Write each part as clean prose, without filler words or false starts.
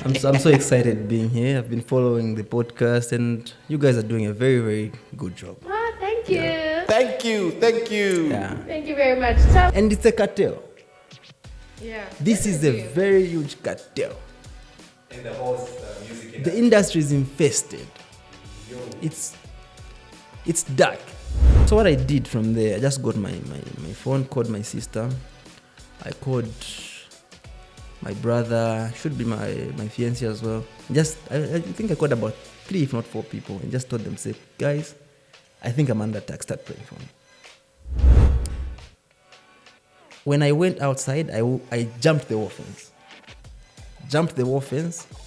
I'm so excited being here. I've been following the podcast, and you guys are doing a very, very good job. Oh, thank you. Thank you. Yeah. Thank you very much. And it's a cartel. Yeah. This is a very huge cartel. In the whole music industry. The industry is infested. It's dark. So what I did from there, I just got my phone, called my sister. I called my brother, should be my fiancé as well. I think I called about 3 if not 4 people and just told them, say, guys, I think I'm under attack, start praying for me. When I went outside, I jumped the wall fence.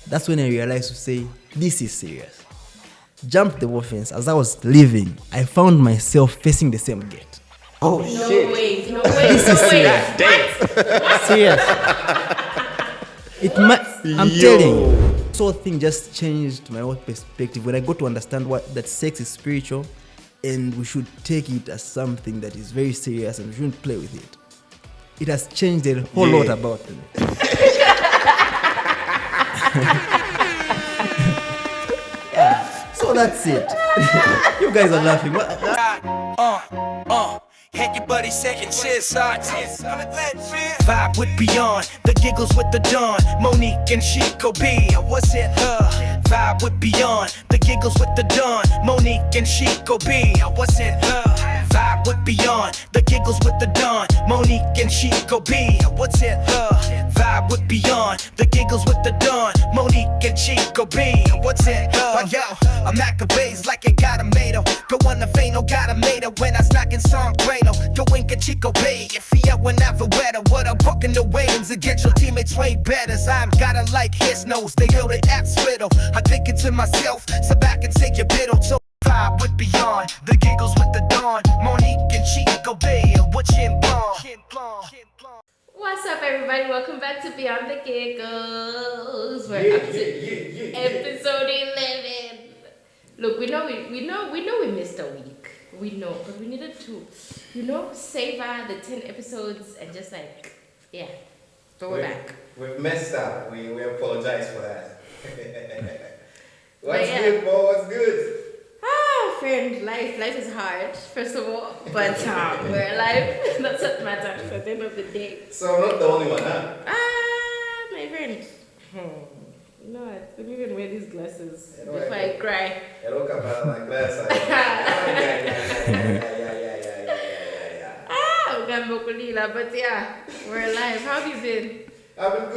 That's when I realized to say, this is serious. Jumped the wall fence. As I was leaving, I found myself facing the same gate. Oh, No shit. way. This is serious. Serious. I'm telling you. This whole thing just changed my whole perspective when I got to understand that sex is spiritual and we should take it as something that is very serious and we shouldn't play with it. It has changed a whole lot about me. So that's it. You guys are laughing. Hit your buddy second cheers, vibe with Beyond, the giggles with the Dawn, Monique and Chico B. What's it? Vibe with Beyond, the giggles with the Dawn, Monique and Chico B. What's it? Vibe with Beyond, the giggles with the Dawn, Monique and Chico B. What's it? Vibe with Beyond, the giggles with the Dawn, Monique and Chico B. What's it? Yo, I'm Maccabees like a Gadamedo. Go on the vein, no Gadamedo when I snack in San Grano. Go in Chico Bay, if you whenever weather. What I'm booking the waves to get your teammates way better. I'm gotta like his nose, they know the app's riddle. I think it to myself, so back and take your biddle. So vibe with Beyond, the giggles with the Dawn, Monique and Chico Bay. What's in What's up, everybody? Welcome back to Beyond the Giggles. We're up to episode 11. Look, we know we missed a week. We know, but we needed to, savor the 10 episodes and just throw it back. We've messed up. We apologize for that. What's yeah. good, Bo? What's good? Friend, life is hard, first of all, but we're alive. That's what matters at the end of the day. So I'm not the only one, huh? My friend. No, I don't even wear these glasses You know, before I cry. I look up at my glass. Ugambokulila, but yeah, we're alive. How have you been? I've been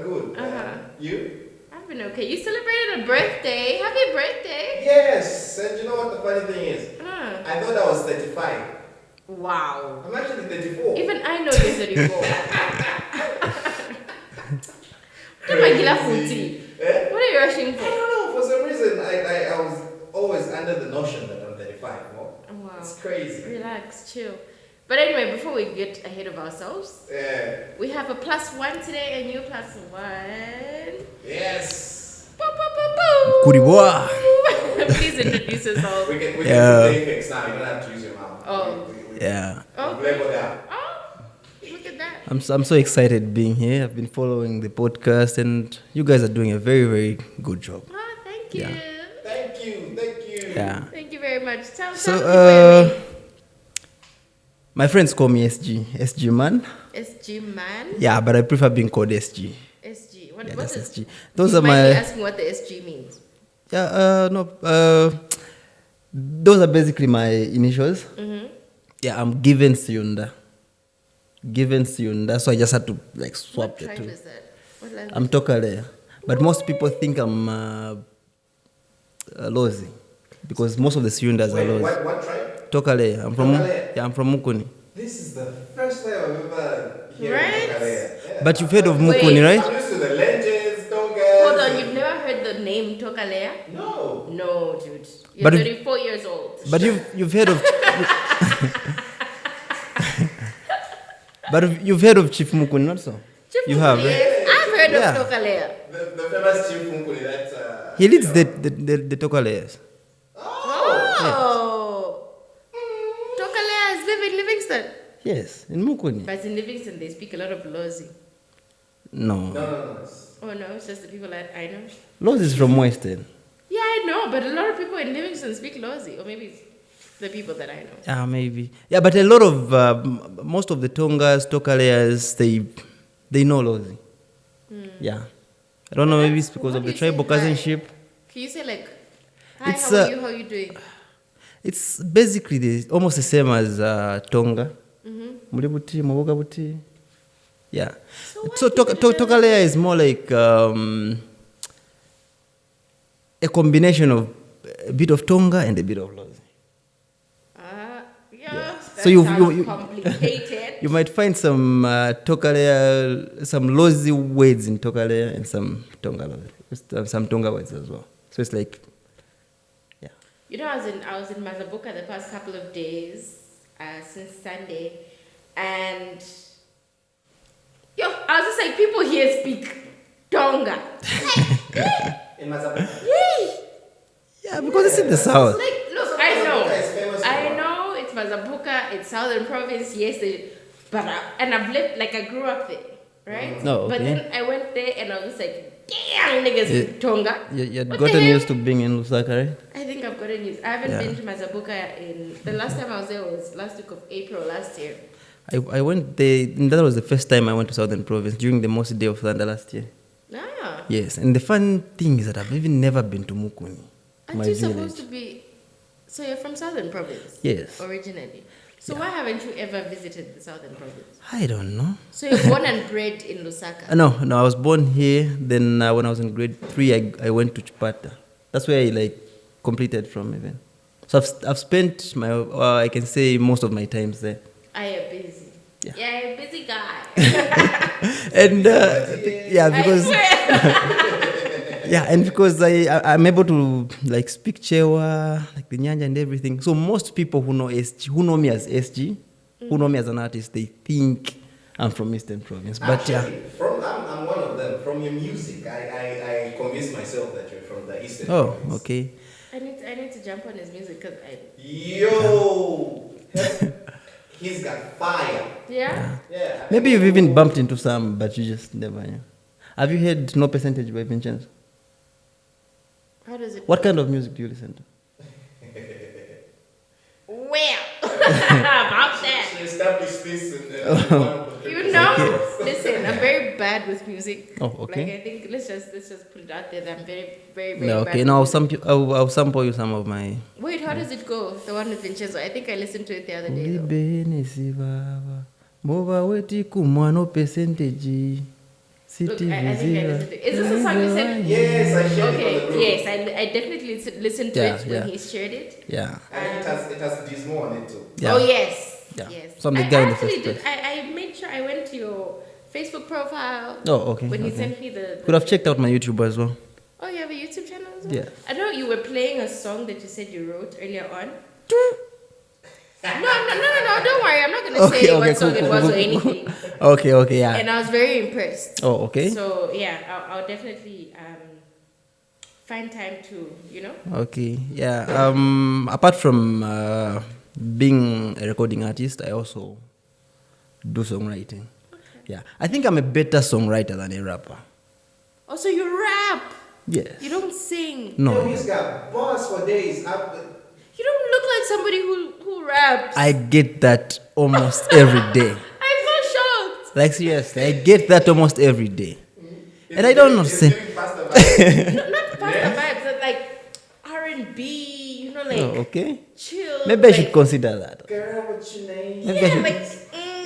good. Uh-huh. You? I've been okay. You celebrated a birthday. Happy birthday. Yes. And you know what the funny thing is? I thought I was 35. Wow. I'm actually 34. Even I know you're 34. What am I gila 40? What are you rushing for? I don't know. For some reason, I was always under the notion that I'm 35. No? Wow. It's crazy. Relax, chill. But anyway, before we get ahead of ourselves, we have a +1 today, a new +1. Yes. Kuriboa. Please introduce yourself. We can do effects now. You don't have to use your mouth. Oh. Yeah. We've leveled out. Oh, look at that. I'm so excited being here. I've been following the podcast, and you guys are doing a very, very good job. Oh, thank you. Yeah. Thank you. Yeah. Thank you very much. Tell So, me my friends call me SG man. SG man? Yeah, but I prefer being called SG. SG. What That's is SG. Those you are might my. be asking what the SG means. Yeah. No. Those are basically my initials. Mm-hmm. Yeah, I'm Given Siunda. So I just had to swap What the tribe two. is that? What language? I'm Tokale, but most people think I'm Lozi because most of the Siundas are Wait, Lozi. what tribe? Tokale. Tokale. I'm from Mukuni. This is the first time I've ever heard Right? of Tokale. But you've heard of Wait. Mukuni, right? I'm used to the legends, Togas. Hold on, you've never heard the name Tokalea? No. No, dude. You're But 34 years old. But you've heard of. But you've heard of Chief Mukuni, not so? Chief You have, Mukuni, right? yes. I've heard Yeah. of Tokalea. The famous Chief Munkuli, that's... He leads the Tokaleas. Oh. Tokalea is in Livingston. Yes, in Mukuni. But in Livingston, they speak a lot of Lozi. No. No. Oh no, it's just the people that I know. Lozi is from Western. Yeah, I know, but a lot of people in Livingston speak Lozi, or maybe it's the people that I know. Yeah, maybe. Yeah, but a lot of most of the Tongas, Tokaleas, they know Lozi. Yeah, I don't know. Maybe it's because What of do the you say tribal hi? cousinship. Can you say like, hi, It's, how are you? How are you doing? It's basically almost the same as Tonga. Mulibuti, Muboga buti. Yeah. So why So keep it Tokalea is more like a combination of a bit of Tonga and a bit of Lozi. Yeah. That So you sounds complicated. you might find some Tokalea, some Lozi words in Tokalea and some Tonga Lozi, some Tonga words as well. So it's like, yeah. You know, I was in Mazabuka the past couple of days, since Sunday, and I was just like, people here speak Tonga. In Mazabaka. Yay! Yeah, because it's in the south. Like, look, Mazabaka is famous for I what? know it's Mazabuka, it's Southern Province, yes, but and I've lived, like, I grew up there, right? Oh, But okay. then I went there and I was just like, damn, niggas speak Tonga. You'd What the gotten hell? used to being in Lusaka, right? I think I've gotten used. I haven't Yeah. been to Mazabuka in the last time I was there was last week of April last year. I went there, and that was the first time I went to Southern Province during the Mosi Day of Thunder last year. Ah, Yes, and the fun thing is that I've even never been to Mukuni, aren't my you village. supposed to be? So you're from Southern Province? Yes. Originally. So why haven't you ever visited the Southern Province? I don't know. So you're born and bred in Lusaka. No, I was born here. Then when I was in grade 3, I went to Chipata. That's where I like completed from even. So I've spent my I can say most of my times there. I am busy. Yeah. Yeah, you're a busy guy. And yeah, because yeah, and because I'm able to like speak Chewa, like the Nyanja and everything. So most people who know me as SG, who know me as an artist, they think I'm from Eastern Province. But yeah, Actually, I'm one of them. From your music, I convinced myself that you're from the Eastern oh, Province. okay. I need to jump on his music because Yo! He's got fire. yeah. Yeah. Maybe you've even bumped into some, but you just never knew. Have you heard No Percentage by Vincenzo? How does it? What kind of music do you listen to? Well, about that. She established this in one of the You previous know, episodes. listen, I'm very bad with music. Oh, okay. Like I think let's just put it out there that I'm very, very, very No, bad. okay, with now music. I'll sample you some of my. Wait, how does it go? The one with Vincenzo. I think I listened to it the other day. Though. Ulibenesi baba mova weti kumwa no percentage Look, city I think I vizira. listened to it. Is this a song you said? Yes, I shared it on the Okay, group. yes, I definitely listened to Yeah, it yeah. when he shared it. Yeah, And it has Dismo on it too. yeah. Oh yes, Yeah. yes. So I'm the I guy in the actually first did. place. I made sure I went to your Facebook profile. Oh, okay. When he okay. sent me the Could have checked out my YouTube as well. Oh, you have a YouTube channel as well? Yeah. I know you were playing a song that you said you wrote earlier on. No, don't worry. I'm not going to say what song it was or anything. Okay, yeah. And I was very impressed. Oh, okay. So, yeah, I'll definitely find time to, Okay, yeah. Apart from being a recording artist, I also do songwriting. Yeah, I think I'm a better songwriter than a rapper. Oh, so you rap. Yes. You don't sing. No. Yo, he's got bars for days. You don't look like somebody who raps. I get that almost every day. I'm so shocked. Like seriously, I get that almost every day. And I don't know. He's giving faster vibes. Not pasta vibes, but like R&B, like Oh, okay. chill. Maybe I like, should consider that. Girl, what's your name? Maybe I Yeah, should- like,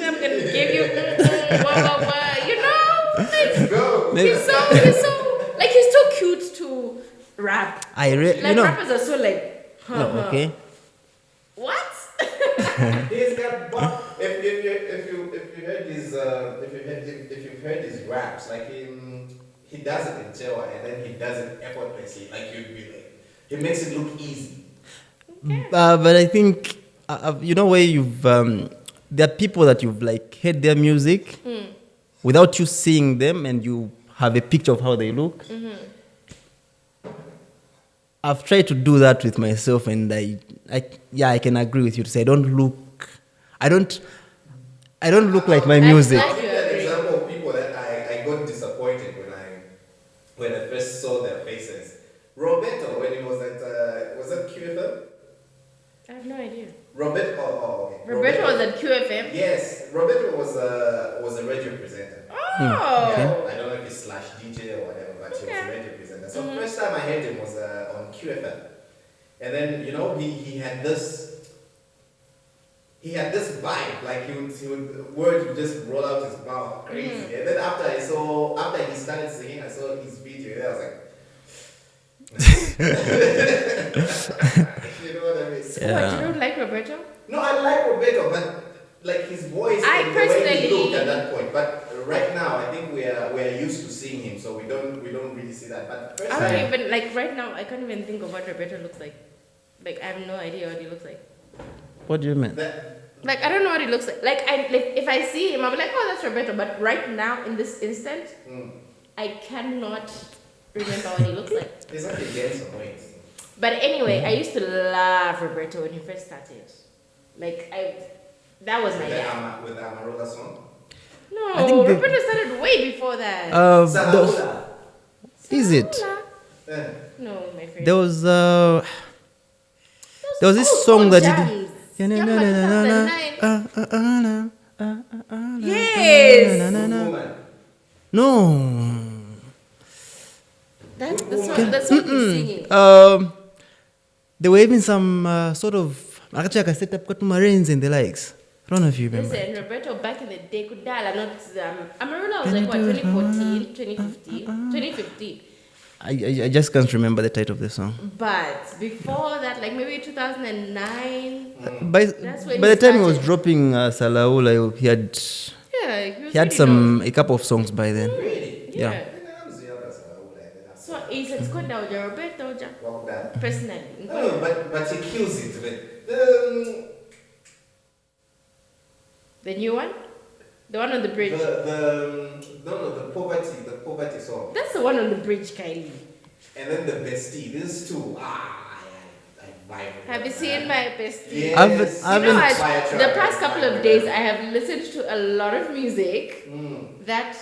I'm gonna give you, like, Go. Maybe- he's so cute to rap. Like, rappers are so like, No, okay. What? He's got bars. If you've heard his raps, like he does it in Chewa and then he does it effortlessly. Like you'd be like, he makes it look easy. But I think, where you've, there are people that you've like heard their music without you seeing them and you have a picture of how they look. I've tried to do that with myself and I can agree with you to say I don't look like my music. I I'll give you an example of people that I got disappointed just saw their faces. Roberto, when he was that QFM? I have no idea. Roberto, okay. Roberto was at QFM? Yes, Roberto was a radio presenter. Oh! Yeah, I don't know if he's slash DJ or whatever, but he was a radio presenter. So first time I heard him was on QFM. And then, he had this vibe, like words would just roll out his mouth crazy. And then after he started singing, I saw his video, and I was like, you know what I mean? So what, you don't like Roberto? No, I like Roberto, but like his voice and the way he looked at that point. But right now, I think we are used to seeing him, so we don't really see that. But first I don't even, like right now, I can't even think of what Roberto looks like. Like, I have no idea what he looks like. What do you mean? Like, I don't know what he looks like. Like, if I see him, I'll be like, oh, that's Roberto. But right now, in this instant, I cannot remember what he looks like. He's like a handsome weight. But anyway, I used to love Roberto when he first started. Like, that was my guy. With the Amarola song? No, Roberto started way before that. Is it? Yeah. No, my friend. There was this song that he did. Yes. No. That's the song. That's what he's singing. There were even some sort of actually I can set up Marines and the likes. I don't know if you remember. Listen, Roberto back in the day could dial not Amarula was like what 2014, 2015, 2015. I just can't remember the title of the song. But before that, like maybe 2009. By the time he was started. dropping Salaula, he had He had a couple of songs by then. Really? Yeah. So it's called now Roberto personally. No, but he kills it. The new one? The one on the bridge? The poverty song. That's the one on the bridge, Kylie. And then the bestie. These two. I vibe. Have you seen my bestie? Yes. I've You know been- what? The past couple of days, I have listened to a lot of music that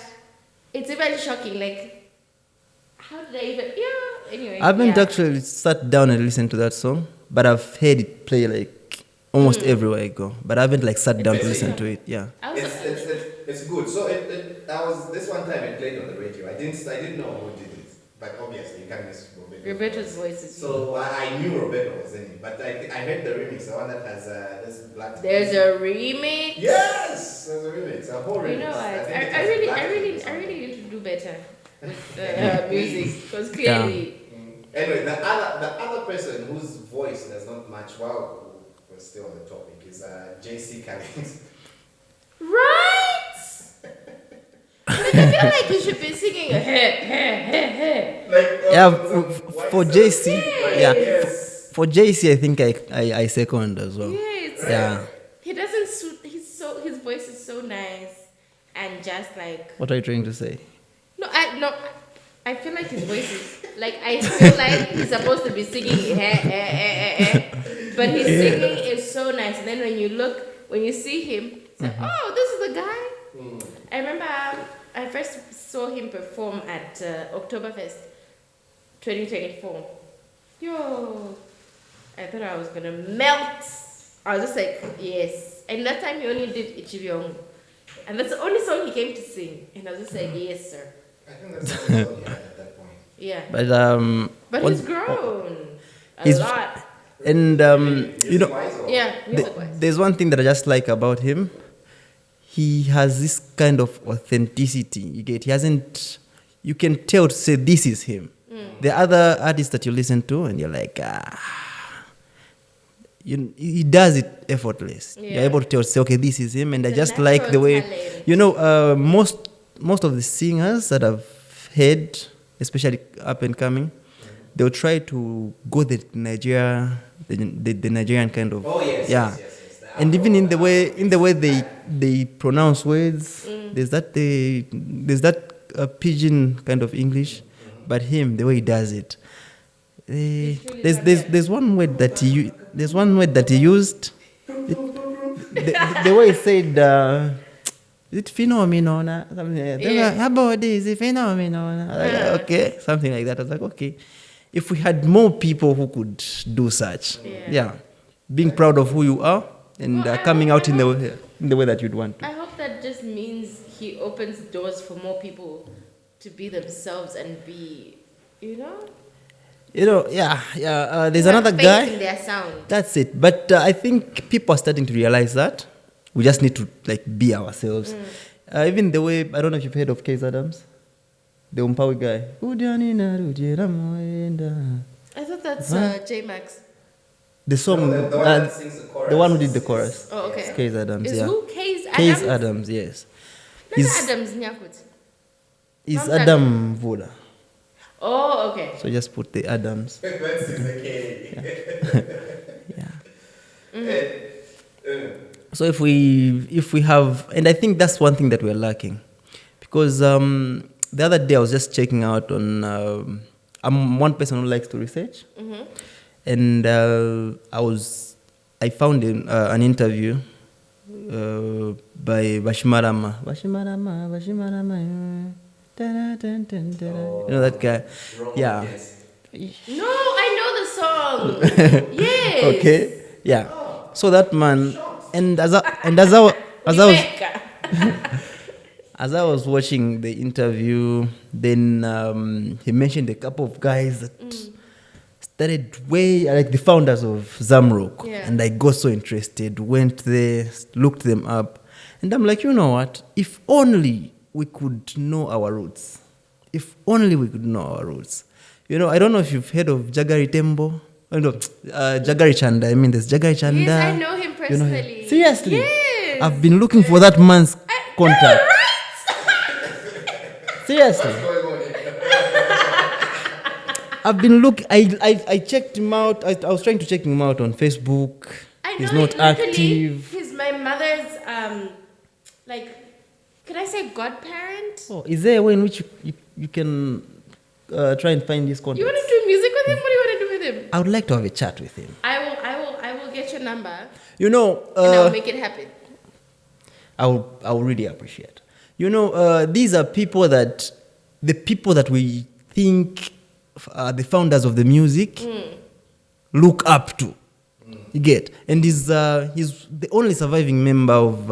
it's even shocking. Like, how did I even? Yeah. Anyway. I haven't actually sat down and listened to that song, but I've heard it play like almost everywhere I go. But I haven't like sat down to listen to it. Yeah. It's good. So this one time it played on the radio. I didn't know who did it, but obviously you can't miss Roberto. Roberto's voice is. So I knew Roberto was in it, but I heard the remix, the one that has this black. There's a remix. Yes, there's a remix, a whole remix. You know what? I really need to do better with music because clearly. Anyway, the other person whose voice does not match, while we're still on the topic, is JC Cummings. Right? Like, I feel like you should be singing a hey. Like, For JC, yes. for JC, I think I second as well. Yes. Yeah. He doesn't suit. His voice is so nice and just like. What are you trying to say? No. I feel like his voice is like I feel like he's supposed to be singing but his singing is so nice. And then when you see him, it's like, oh, this is the guy. I remember I first saw him perform at Oktoberfest 2024. Yo, I thought I was gonna melt. I was just like, yes. And that time he only did Ichibyong. And that's the only song he came to sing. And I was just like, yes, sir. I think that's what he had at that point. Yeah. But He's grown a he's- lot. and you know, Music-wise or- Yeah, music-wise. there's one thing that I just like about him. He has this kind of authenticity. You can tell to say this is him. The other artists that you listen to and you're like, he does it effortless. Yeah. You're able to tell, say, okay, this is him. And I It's a just like the way, natural most of the singers that I've heard, especially up and coming, they'll try to go the Nigerian kind of. Oh yes. Yeah. Yes. And even in the way they pronounce words, there's that pidgin kind of English, but him, the way he does it, there's one word that he used, the way he said is it phenomenon? Something like that. They were like, how about this? Is it phenomenon? I was like, okay, something like that. I was like, okay. If we had more people who could do such, being proud of who you are and coming out in the way that you'd want to. I hope that just means he opens doors for more people to be themselves and be, There's another faith guy. in their sound. That's it. But I think people are starting to realize that we just need to be ourselves. Even the way, I don't know if you've heard of Case Adams, the Umpawi guy. I thought that's J-Max. The song, the one that sings the chorus. the one who did the chorus. Oh, okay. It's Case Adams. Is who? Case Adams? Case Adams, yes. Adams Nyakut. He's Not Adam Voda. Oh, okay. So just put the Adams. That's in the K. So if we have, and I think that's one thing that we're lacking, because the other day I was just checking out on. I'm one person who likes to research, and I found an interview by Bashimarama. You know that guy? Yeah. No, I know the song. Yes. Okay. Yeah. So that man, and as I was watching the interview, then he mentioned a couple of guys that started like the founders of Zamrock, and I got so interested. Went there, looked them up, and I'm like, you know what? If only we could know our roots. If only we could know our roots. I don't know if you've heard of Jagari Tembo. Oh, no, Jagari Chanda. I mean, there's Jagari Chanda. Yes, I know him personally. Seriously? Yes. I've been looking for that man's contact. Seriously? I've been looking. I checked him out. I was trying to check him out on Facebook. He's not active. He's my mother's, can I say godparent? Oh, is there a way in which you can try and find his contact? You want to do music with him? What do you want to do with him? I would like to have a chat with him. I will get your number. And I'll make it happen. I will really appreciate. These are the people that we think are the founders of the music look up to. You get? And he's the only surviving member of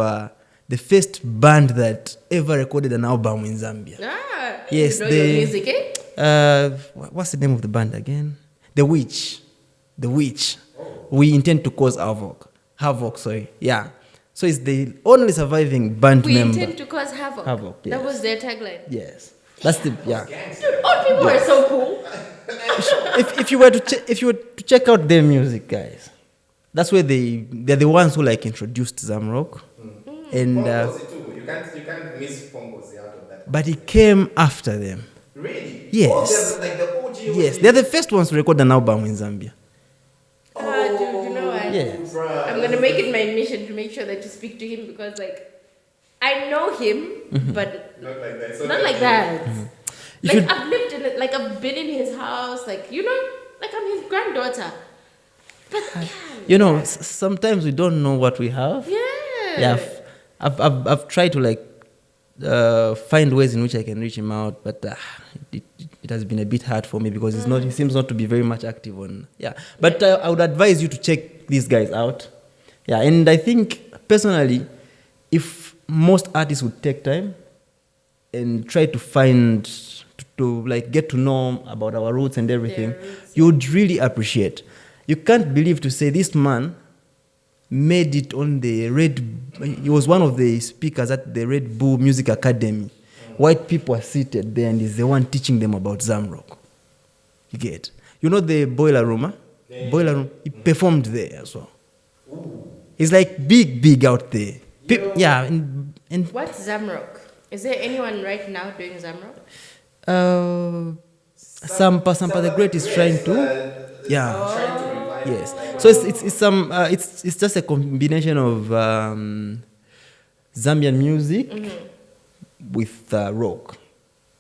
the first band that ever recorded an album in Zambia. Yes, you know your music, eh? What's the name of the band again? The Witch. We intend to cause havoc, sorry. Yeah. So it's the only surviving band member. We intend to cause havoc. Yes. That was their tagline. Yes. That's the Dude, old people are so cool. if you were to check out their music, guys, that's where they're the ones who introduced Zamrock. And you can't miss Pongos out of that. But he came after them. Really? Yes. They're the OG. Yes, they're the first ones to record an album in Zambia. Dude, you know what? Yes. I'm gonna make it my mission to make sure that you speak to him because I know him, but not like that. So not like that. Mm-hmm. I've lived in it, I've been in his house, I'm his granddaughter. But sometimes we don't know what we have. yeah. I've tried to find ways in which I can reach him out, but it has been a bit hard for me because he seems not to be very much active on. Yeah, but I would advise you to check these guys out. Yeah, and I think personally, if most artists would take time and try to find to get to know about our roots and everything, you would really appreciate. You can't believe to say this man made it on the he was one of the speakers at the Red Bull Music Academy. White people are seated there and he's the one teaching them about Zamrock. You get? The Boiler Room, huh? Boiler Room, he performed there as well. Ooh. He's big out there. Yeah. And What's Zamrock? Is there anyone right now doing Zamrock? Sampa the Great is trying to. Trying to revive. Yes. So it's just a combination of Zambian music with rock.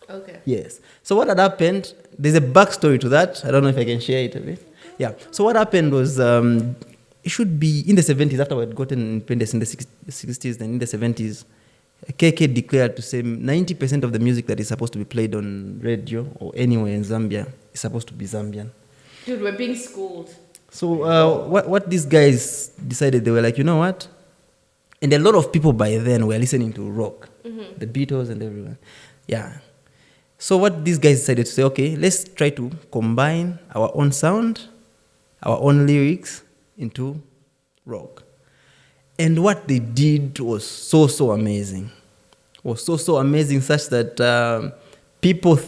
Okay. Yes. So what had happened? There's a backstory to that. I don't know if I can share it a bit. Yeah. So what happened was it should be in the 70s after we had gotten independence in the 60s. Then in the 70s, KK declared to say 90% of the music that is supposed to be played on radio or anywhere in Zambia is supposed to be Zambian. Dude, we're being schooled. So what these guys decided, they were like, you know what? And a lot of people by then were listening to rock, the Beatles and everyone. Yeah. So what these guys decided to say, okay, let's try to combine our own sound, our own lyrics into rock. And what they did was so amazing. Was so amazing, such that people,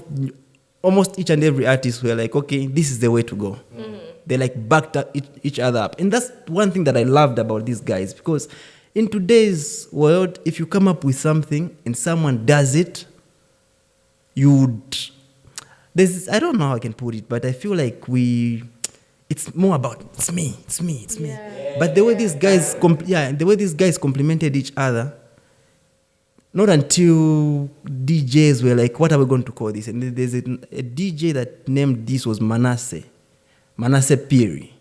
almost each and every artist were like, okay, this is the way to go. They like backed up each other up. And that's one thing that I loved about these guys, because in today's world, if you come up with something and someone does it, I don't know how I can put it, but I feel like it's more about it's me. Yeah. But the way these guys complimented each other, not until DJs were like, what are we going to call this? And there's a DJ that named this was Manasseh Piri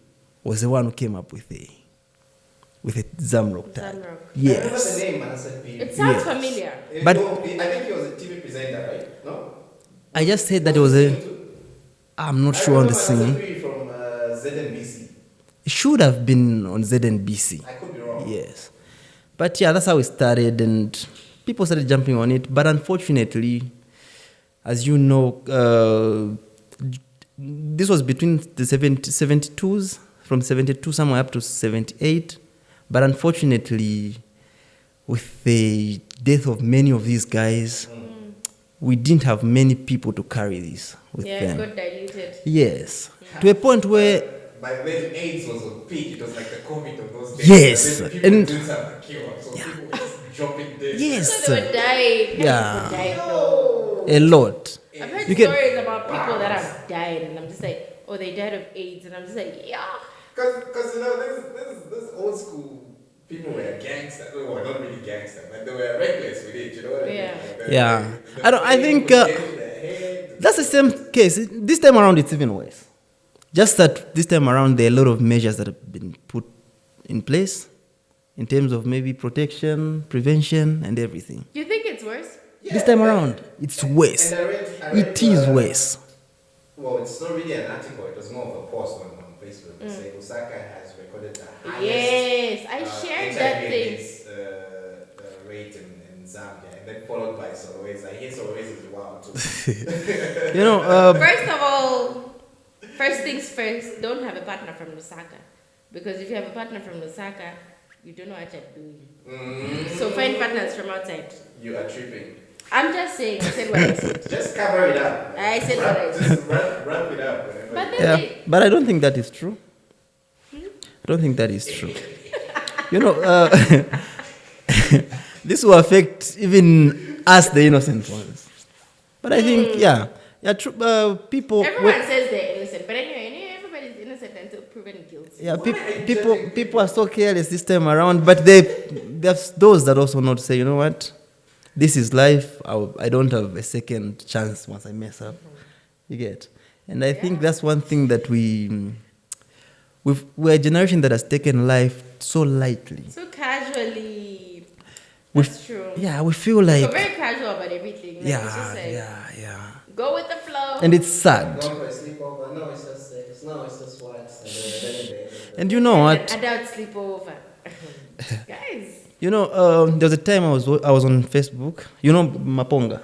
was the one who came up with a Zamrock tag. Zamrock. I remember Yes. the name Manasseh Piri. It sounds familiar. But- I think he was a TV presenter, right? No? I just said that it was I'm not sure on the singing. Manasseh Piri from ZNBC. It should have been on ZNBC. I could be wrong. Yes. But yeah, that's how it started, and people started jumping on it. But unfortunately, as you know, this was between the 72s, from 72 somewhere up to 78. But unfortunately, with the death of many of these guys, we didn't have many people to carry this with Yeah, them. it got diluted. Yes. To a point where By then, AIDS was on peak. It was like the COVID of those days. Yes, And then people and- didn't have the cure, so people were just dropping dead. yes, So they were dying. Yeah. People died though. a lot. I've heard You can- stories about people that have died, and I'm just like, oh, they died of AIDS, and I'm just like, yeah. Because you know, this old school people were gangster. Well, not really gangster, but they were reckless with it. You know what I mean? Yeah. Like, Yeah. the I don't- I pain think, would get in their head. That's the same case. This time around, it's even worse. Just that this time around, there are a lot of measures that have been put in place in terms of maybe protection, prevention, and everything. You think it's worse? This time around, it's worse. And I read, It is worse. Well, it's not really an article. It was more of a post on Facebook. It said Osaka has recorded the highest Yes, I shared that HIV thing. AIDS, rate in Zambia, and then followed by Solowezi. I hear Solowezi is wild too. You know, First of all, first things first, don't have a partner from Lusaka. Because if you have a partner from Lusaka, you don't know what you're doing. So find partners from outside. You are tripping. I'm just saying, I said what I said. Just cover it up. I said what I said. Just wrap it up. Whenever But you- then yeah, but I don't think that is true. I don't think that is true. You know, this will affect even us, the innocent ones. But I think, yeah, true. People. everyone says they're innocent, but anyway, everybody's innocent until proven guilty. Yeah, people are so careless this time around, but there's those that also not say, you know what, this is life. I don't have a second chance once I mess up. You get, and I think that's one thing that we're a generation that has taken life so lightly. So casually. With- That's true. Yeah, we feel So like very casual about everything. Like, it's just like, yeah, go with the flow. and it's sad. Going for a sleepover. No, it's just sex. No, it's just what. And you know what? Adult sleepover. Guys, You know, there was a time I was on Facebook. You know Maponga.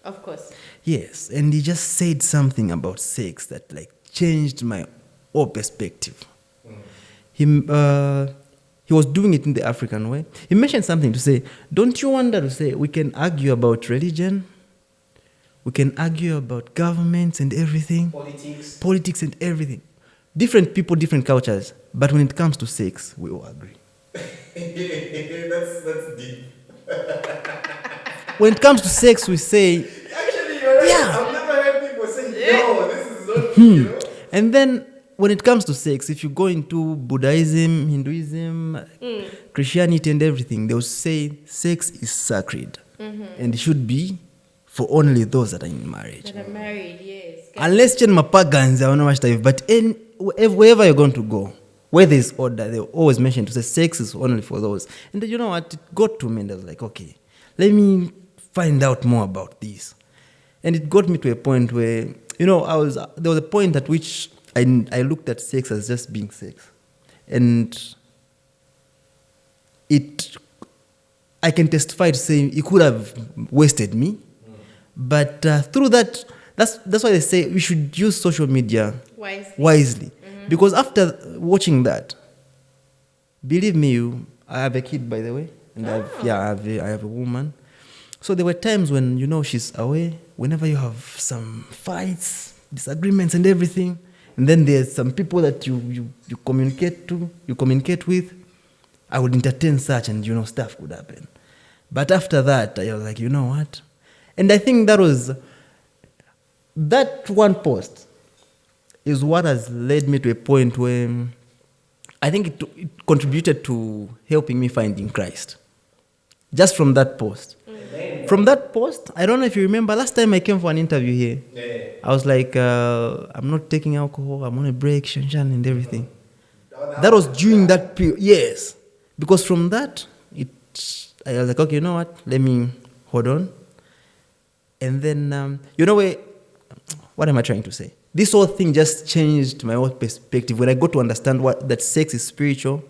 of course. Yes, and he just said something about sex that like changed my whole perspective. He was doing it in the African way. He mentioned something to say, don't you wonder to say we can argue about religion, we can argue about governments and everything, politics and everything. Different people, different cultures, but when it comes to sex, we all agree. That's deep. When it comes to sex, we say, Actually, you're right. Yeah. I've never heard people say, no, this is not, you know. and then when it comes to sex, if you go into Buddhism, Hinduism, Christianity and everything, they will say sex is sacred and it should be for only those that are in marriage. That are married, yes. Unless chen mapagans, I don't know much time, but wherever you're going to go, where there's order, they always mention to say sex is only for those. And then, you know what, it got to me and I was like, okay, let me find out more about this. And it got me to a point where, there was a point at which I looked at sex as just being sex. And I can testify to saying it could have wasted me. But through that's why they say we should use social media wisely. Because after watching that, believe me, I have a kid, by the way. And I have a woman. So there were times when, she's away, whenever you have some fights, disagreements and everything, and then there's some people that you communicate with, I would entertain such and, stuff could happen. But after that, I was like, you know what? And I think that one post is what has led me to a point where I think it contributed to helping me finding Christ. Just from that post. From that post, I don't know if you remember, last time I came for an interview here, I was like, I'm not taking alcohol, I'm on a break, shanshan and everything. That was during that period, yes. Because from that, I was like, okay, you know what, let me hold on. And then, what am I trying to say? This whole thing just changed my whole perspective when I got to understand that sex is spiritual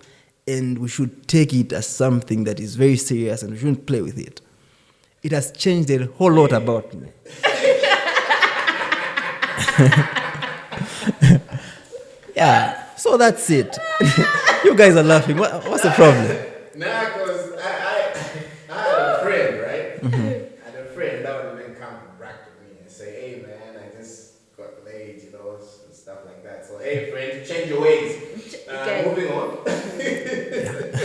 and we should take it as something that is very serious and we shouldn't play with it. It has changed a whole lot about me. Yeah, so that's it. You guys are laughing. What's the problem? Nah, because I had a friend, right? I had a friend that would even come and brag to me and say, hey man, I just got laid, stuff like that. So hey friend, change your ways. Moving on.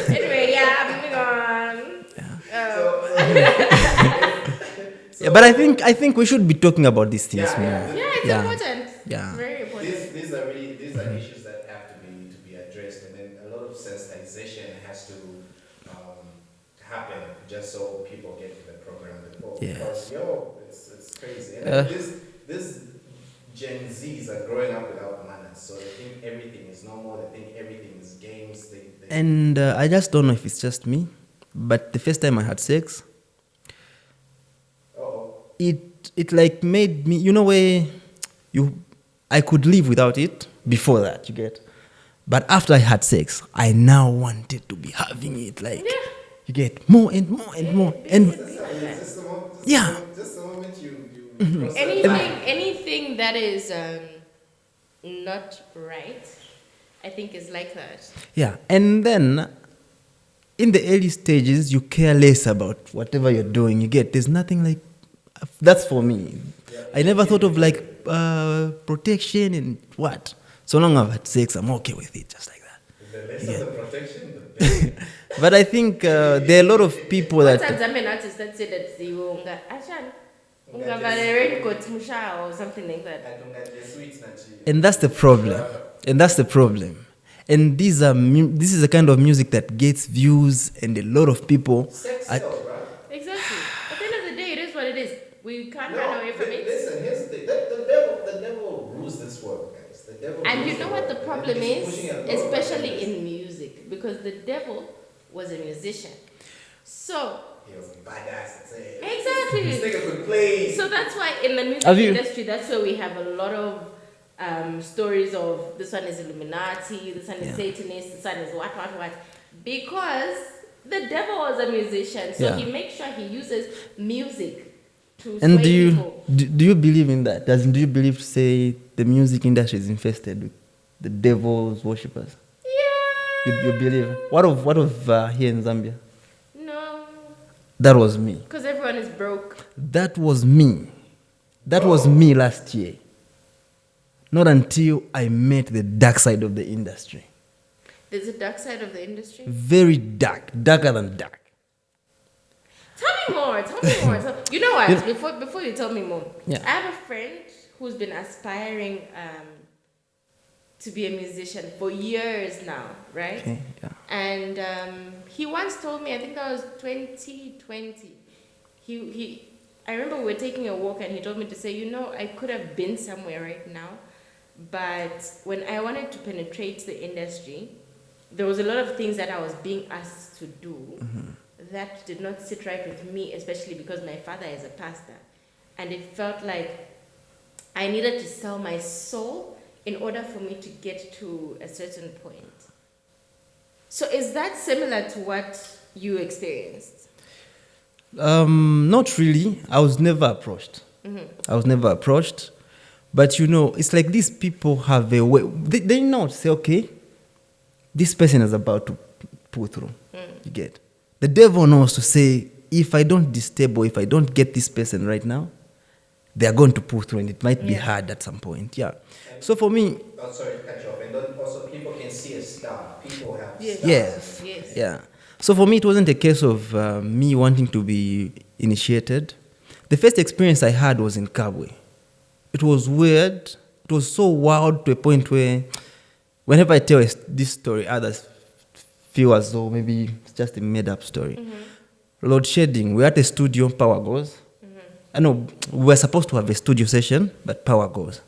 Anyway, moving on. Yeah, but I think we should be talking about these things more. Yeah, it's important. Yeah. It's very important. These are issues that have to be addressed, and then a lot of sensitization has to happen just so people get to the program before. Yes. Because it's crazy. And this Gen Zs are growing up without manners, so they think everything is normal. They think everything is games. And I just don't know if it's just me, but the first time I had sex, it like made me, where I could live without it before that, you get. But after I had sex, I now wanted to be having it, you get more and more and more. And just the moment you anything that is not right, I think is like that. Yeah, and then in the early stages, you care less about whatever you're doing. You get, there's nothing like, that's for me. I never thought of protection and what. So long I've had sex, I'm okay with it, just like that. The less of the protection, the better. But I think there are a lot of people that... Sometimes Zambian artists that say that they will or something like that. And that's the problem. And this is the kind of music that gets views, and a lot of people... Sex sells, right? Exactly. At the end of the day, it is what it is. We can't run away from it. Listen, here's the thing. The devil rules this world, guys. The devil and you know what the problem is? Especially in in music. Because the devil was a musician. So... he was a badass and say... Exactly. This nigga could play. So that's why in the music industry, that's where we have a lot of stories of this one is Illuminati, this one is Satanist, this one is what. Because the devil was a musician, so he makes sure he uses music to sway people. Do you believe in that? Do you believe, say, the music industry is infested with the devil's worshippers? Yeah. You believe? What of here in Zambia? No. That was me. Because everyone is broke. That was me. That was me last year. Not until I met the dark side of the industry. There's a dark side of the industry? Very dark. Darker than dark. Tell me more. You know what? Before you tell me more, I have a friend who's been aspiring to be a musician for years now, right? Okay, yeah. And he once told me, I think that was 2020. I remember we were taking a walk and he told me to say, I could have been somewhere right now, but when I wanted to penetrate the industry, there was a lot of things that I was being asked to do that did not sit right with me, especially because my father is a pastor. And it felt like I needed to sell my soul in order for me to get to a certain point. So is that similar to what you experienced? Not really. I was never approached. I was never approached. But you know, it's like these people have a way. They know, say, okay, this person is about to pull through. You get? The devil knows to say, if I don't disturb or if I don't get this person right now, they are going to pull through and it might be hard at some point. Yeah. So for me... Oh, sorry to cut you off. And also people can see a star. People have stars. Yes. Yes. Yeah. So for me, it wasn't a case of me wanting to be initiated. The first experience I had was in Kabwe. It was weird. It was so wild to a point where whenever I tell this story, others feel as though maybe it's just a made-up story. Load shedding. We're at a studio, power goes. I know we were supposed to have a studio session, but power goes.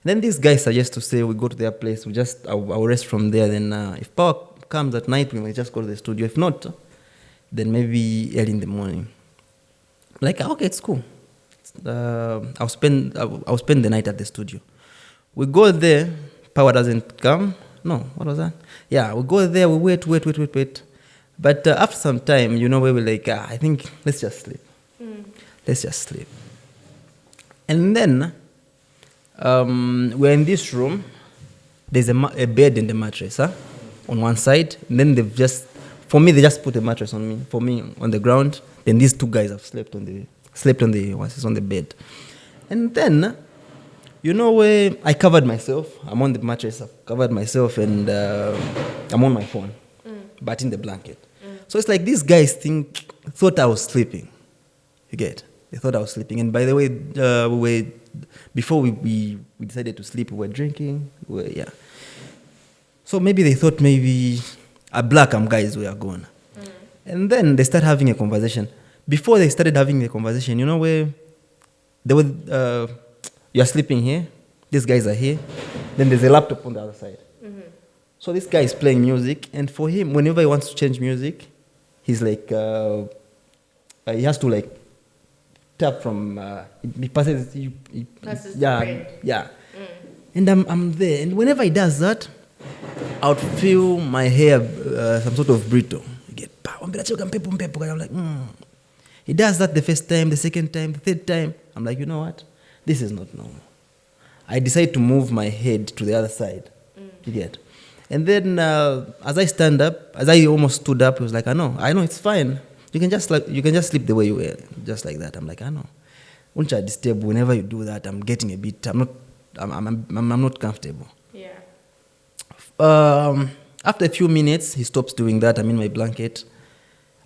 Then this guy suggests to say we go to their place. I'll rest from there. Then if power comes at night, we may just go to the studio. If not, then maybe early in the morning. Like, okay, it's cool. I'll spend the night at the studio. We go there, power doesn't come. No, what was that? Yeah, we go there, we wait. But after some time, you know, we were like, I think let's just sleep. Let's just sleep. And then we're in this room. There's a bed and a mattress, on one side. And then they just put a mattress on me, for me on the ground. Then these two guys have slept on the bed. And then, you know, where I covered myself. I'm on the mattress. I've covered myself, and I'm on my phone, but in the blanket. So it's like these guys thought I was sleeping. You get? They thought I was sleeping. And by the way, before we decided to sleep, we were drinking. So maybe they thought maybe a black guys were gone. And then they started having a conversation. Before they started having the conversation, you know, where they were, you're sleeping here, these guys are here, then there's a laptop on the other side. So this guy is playing music, and for him, whenever he wants to change music, he's like, he has to like tap from, he passes, yeah. And I'm there, and whenever he does that, I would feel my hair some sort of brittle. You get power. I'm like, He does that the first time, the second time, the third time. I'm like, you know what? This is not normal. I decide to move my head to the other side. You get? And then as I almost stood up, he was like, I know, it's fine. You can just sleep the way you were, just like that. I'm like, I know. Won't I disturb whenever you do that? I'm getting a bit. I'm not comfortable. Yeah. After a few minutes, he stops doing that. I'm in my blanket.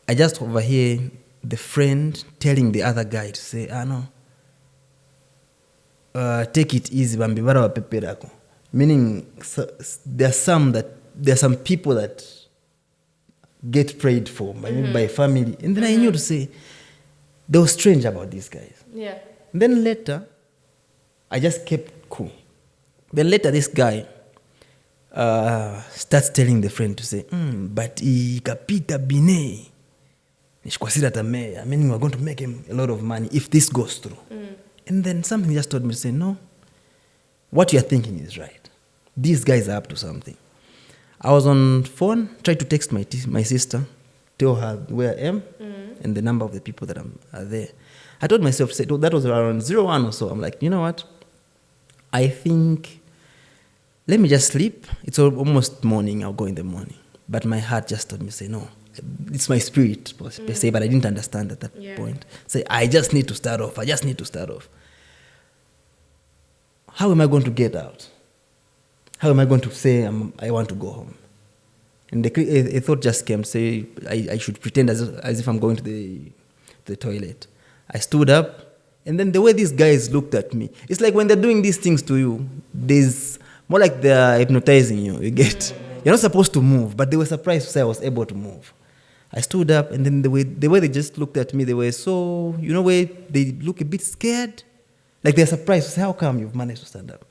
I just overhear the friend telling the other guy to say, no, take it easy, bambi bara wa pepe rako. Meaning, there are some people that get prayed for by family. And then I knew to say, they were strange about these guys. Yeah. And then later, I just kept cool. Then later, this guy starts telling the friend to say, but ikapita bine. I mean, we're going to make him a lot of money if this goes through. And then something just told me to say, no, what you're thinking is right. These guys are up to something. I was on phone, tried to text my sister, tell her where I am and the number of the people that are there. I told myself, that was around 01 or so. I'm like, you know what? I think, let me just sleep. It's almost morning. I'll go in the morning. But my heart just told me, say, no. It's my spirit, per se, but I didn't understand at that point. Say, I just need to start off. How am I going to get out? How am I going to say I want to go home? And a thought just came, say, I should pretend as if I'm going to the toilet. I stood up, and then the way these guys looked at me, it's like when they're doing these things to you, there's more like they're hypnotizing you, you get? You're not supposed to move, but they were surprised to say I was able to move. I stood up, and then the way they just looked at me, they were so, you know, where they look a bit scared. Like they're surprised to say, how come you've managed to stand up?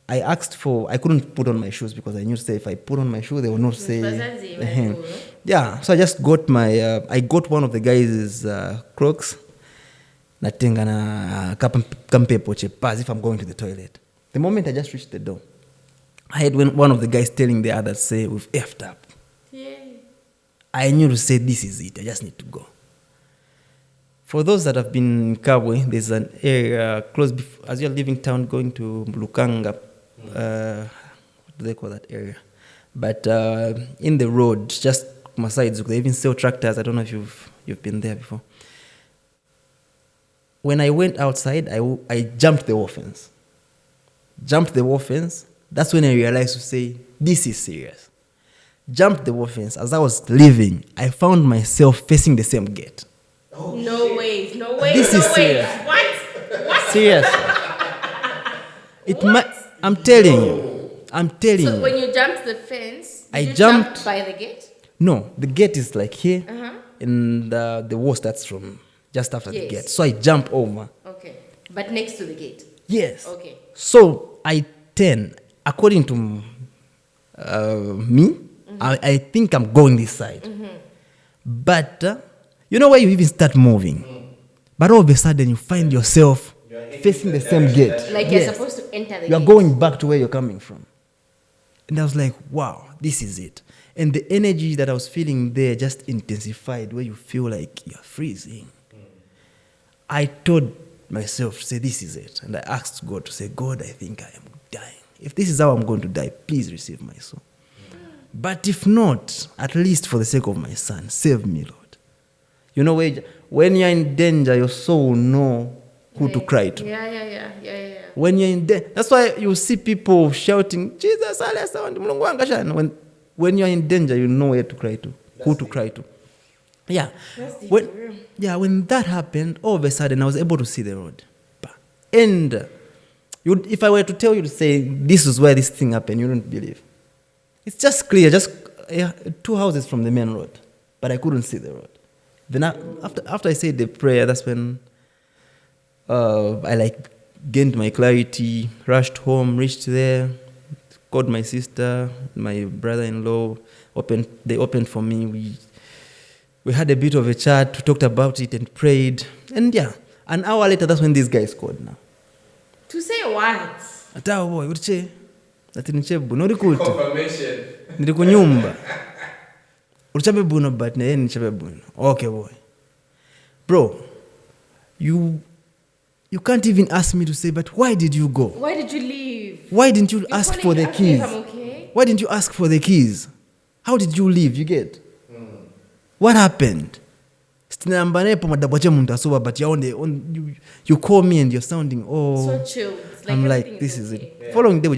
I asked for, I couldn't put on my shoes because I knew, say, if I put on my shoe, they would not say. Yeah, so I just got my, I got one of the guys' Crocs. Natenga na kampe poche as if I'm going to the toilet. The moment I just reached the door, I had one of the guys telling the others, say, we've effed up. Yeah. I knew to say, this is it. I just need to go. For those that have been in Kabwe, there's an area close as you're leaving town going to Lukanga. What do they call that area? But in the road, just Masai, they even sell tractors. I don't know if you've been there before. When I went outside, I jumped the wall fence. That's when I realized to say, this is serious. Jumped the wall fence. As I was leaving, I found myself facing the same gate. Oh, no way. This is serious. What? Serious. I'm telling you. So when you jumped the fence, I you jumped by the gate? No, the gate is like here, and the wall starts from just after the gate. So I jump over. Okay, but next to the gate. Yes. Okay. So I turn. According to me, I think I'm going this side. But you know where you even start moving, but all of a sudden you find yourself facing the same gate. Like you're supposed to enter the gate. You're going back to where you're coming from. And I was like, wow, this is it. And the energy that I was feeling there just intensified, where you feel like you're freezing. I told myself, say, this is it. And I asked God to say, God, I think I am dying. If this is how I'm going to die, please receive my soul. But if not, at least for the sake of my son, save me, Lord. You know, when you're in danger, your soul will know who to cry to. Yeah. When you're in danger, that's why you see people shouting, Jesus, when you're in danger, you know where to cry to, who to cry to. Yeah. When that happened, all of a sudden I was able to see the road. And if I were to tell you to say, this is where this thing happened, you wouldn't believe. It's just clear, 2 houses from the main road. But I couldn't see the road. Then after I said the prayer, that's when I gained my clarity, rushed home, reached there, called my sister, my brother-in-law, they opened for me. We had a bit of a chat, we talked about it and prayed. And an hour later, that's when these guys called now. To say what? Atawa boy, uriche? Natinichebu, no rikuti. Confirmation. Nilikunyumba. Urichabe buno but na yeye nichabe buno. Okay boy. Bro, you can't even ask me to say, but why did you go? Why did you leave? Why didn't you ask for the keys? I'm okay. Why didn't you ask for the keys? How did you leave? You get? What happened? But you call me and you're sounding so chilled. I'm like, this is it. Yeah. Following day, we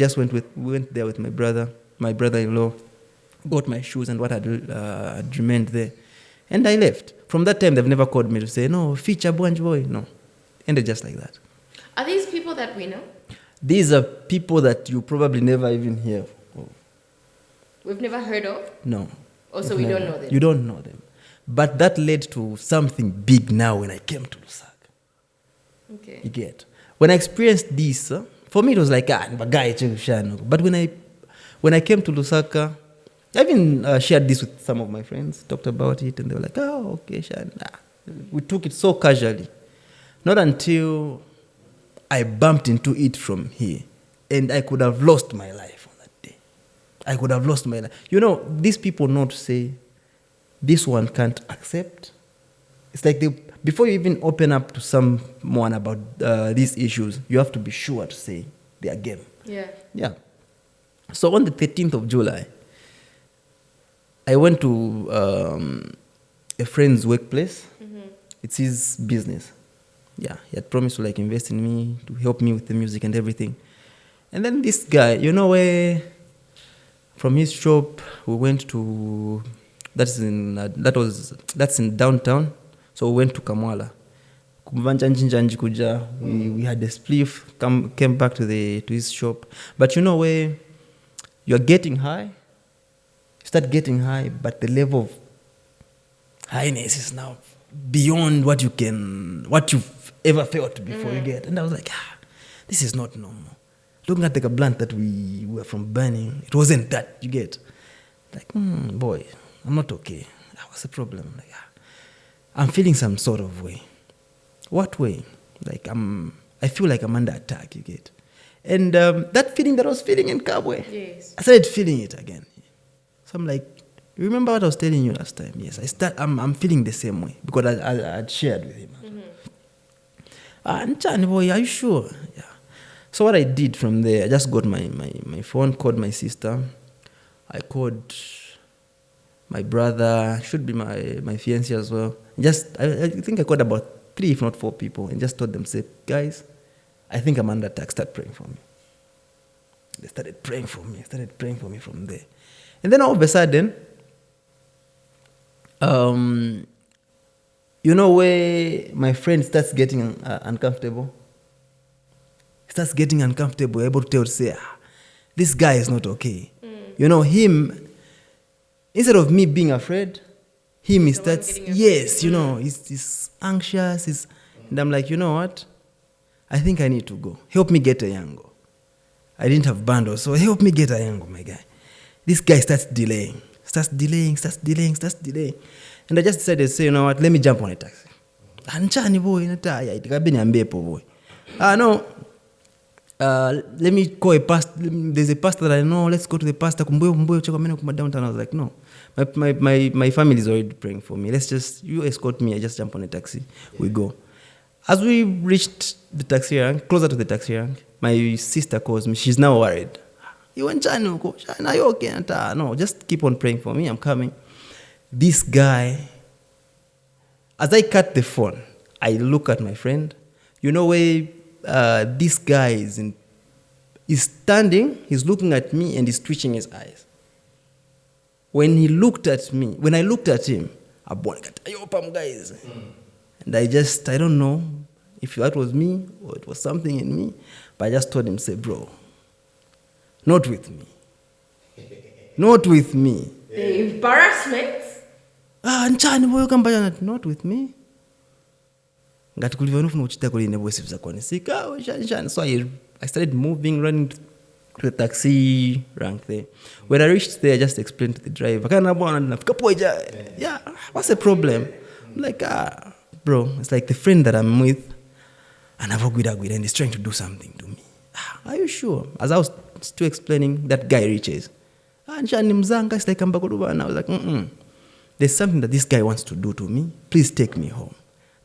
went there with my brother-in-law, got my shoes and what had remained there, and I left. From that time, they've never called me to say, no, feature Bwanj boy. No, ended just like that. Are these people that we know? These are people that you probably never even hear of. We've never heard of? No. Also, we don't know them. You don't know them. But that led to something big now when I came to Lusaka. Okay. You get? When I experienced this, for me it was like, but when I came to Lusaka, I even shared this with some of my friends, talked about it, and they were like, oh, okay, Shan. We took it so casually. Not until I bumped into it from here, and I could have lost my life on that day. I could have lost my life. You know, these people know to say, this one can't accept. It's like before you even open up to someone about these issues, you have to be sure to say their game. Yeah. So on the 13th of July, I went to a friend's workplace. It's his business. Yeah, he had promised to invest in me, to help me with the music and everything. And then this guy, you know where from his shop we went to. That's in downtown. So we went to Kamwala. We had a spliff, came back to his shop. But you know where you're getting high, you start getting high, but the level of highness is now beyond what you've ever felt before you get. And I was like, this is not normal. looking at like a blunt that we were from burning. It wasn't that, you get. Like, boy, I'm not okay. What's the problem? Like, I'm feeling some sort of way. What way? Like, I feel like I'm under attack, you get. And that feeling that I was feeling in Kabwe, Yes. I started feeling it again. So I'm like, remember what I was telling you last time? Yes, I'm feeling the same way because I'd shared with him. Nchani boy, are you sure? Yeah. So what I did from there, I just got my phone, called my sister. I called my brother, should be my fiancé as well. I think I called about 3, if not 4 people, and just told them, say, guys, I think I'm under attack, start praying for me. They started praying for me from there. And then all of a sudden, you know where my friend starts getting uncomfortable? He starts getting uncomfortable, able to say, this guy is not okay. You know, him, instead of me being afraid, he starts, yes, you know, he's anxious. And I'm like, you know what? I think I need to go. Help me get a yango. I didn't have bundles, so help me get a yango, my guy. This guy starts delaying. And I just decided to say, you know what, let me jump on a taxi. Anchani boy, boy. No. Let me call a pastor. There's a pastor that I know. Let's go to the pastor. Downtown. I was like, no. My family is already praying for me. You escort me. I just jump on a taxi. We go. As we reached the taxi rank, closer to the taxi rank, my sister calls me. She's now worried. You went China, are you okay? No, just keep on praying for me. I'm coming. This guy, as I cut the phone, I look at my friend. You know where this guy is standing, he's looking at me and he's twitching his eyes. When I looked at him, guys. And I don't know if that was me or it was something in me, but I just told him, say, bro, not with me. Not with me. The embarrassment? Nchani boyo kamba not with me. So I started moving, running to the taxi rank there. When I reached there, I just explained to the driver, yeah, what's the problem? I'm like, bro, it's like the friend that I'm with, and he's trying to do something to me. Are you sure? As I was still explaining, that guy reaches. And I was like, there's something that this guy wants to do to me. Please take me home.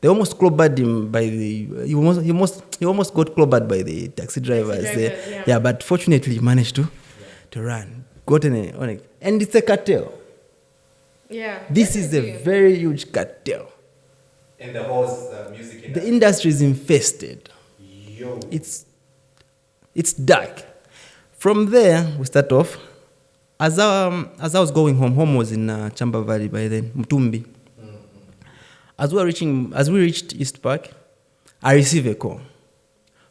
They almost clobbered him he almost got clobbered by the taxi drivers there. Yeah, but fortunately he managed to run. Got on it. And it's a cartel. Yeah. This is a very huge cartel. In the whole music industry. The industry is infested. Yo. It's dark. From there, we start off. As I was going home was in Chamba Valley by then, Mutumbi. As we reached East Park, I received a call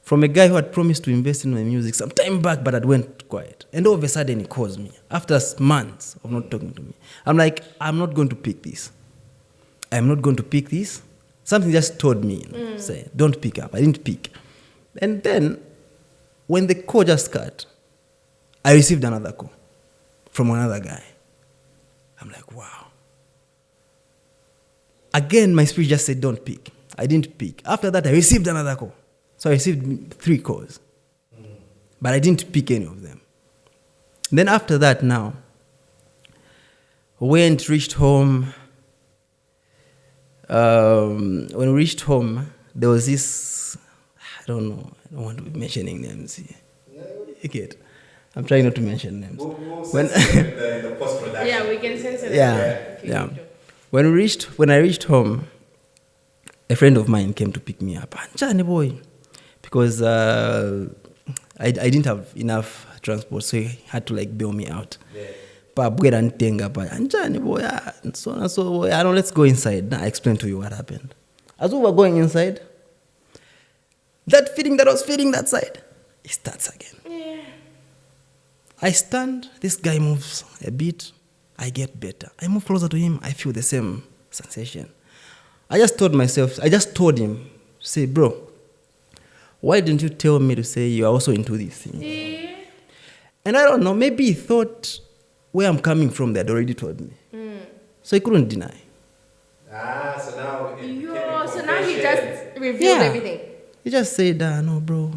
from a guy who had promised to invest in my music some time back, but had went quiet. And all of a sudden, he calls me after months of not talking to me. I'm like, I'm not going to pick this. Something just told me, say, don't pick up. I didn't pick. And then, when the call just cut, I received another call from another guy. I'm like, wow. Again, my spirit just said, don't pick. I didn't pick. After that, I received another call. So I received 3 calls. But I didn't pick any of them. Then after that now, reached home. When we reached home, there was this, I don't know, I don't want to be mentioning names here. You get? I'm trying not to mention names. We'll censor it in the post-production. Yeah, we can censor it. Yeah. When I reached home, a friend of mine came to pick me up. Anchani boy, because I didn't have enough transport, so he had to like bail me out. Anchani boy, and so on and so. I don't. Let's go inside. Now I explain to you what happened. As we were going inside, that feeling that I was feeling that side, it starts again. Yeah. I stand. This guy moves a bit. I get better. I move closer to him. I feel the same sensation. I just told him, say, bro, why didn't you tell me to say you're also into this thing? Yeah. And I don't know, maybe he thought where I'm coming from, they'd already told me. So he couldn't deny. So now it became Yo, a so now he confession. just revealed everything. He just said, no, bro,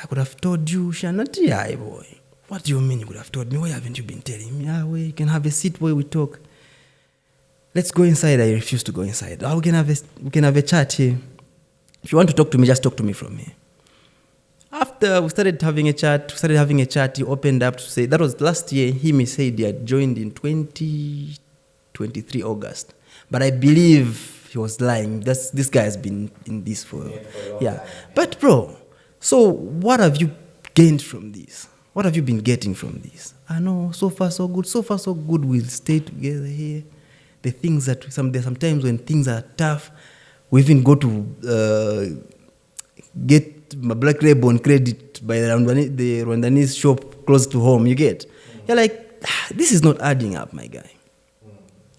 I could have told you, Shanati, aye, boy. What do you mean you could have told me? Why haven't you been telling me? Ah, you can have a seat where we talk. Let's go inside. I refuse to go inside. We can have a chat here. If you want to talk to me, just talk to me from here. After we started having a chat, he opened up to say, that was last year, he said he had joined in 2023 August. But I believe he was lying. This guy has been in this for a long time. But bro, so what have you gained from this? What have you been getting from this? I know, so far so good. So far so good. We'll stay together here. The things that sometimes when things are tough, we even go to get my black label on credit by the Rwandanese shop close to home. You get? You're like, this is not adding up, my guy.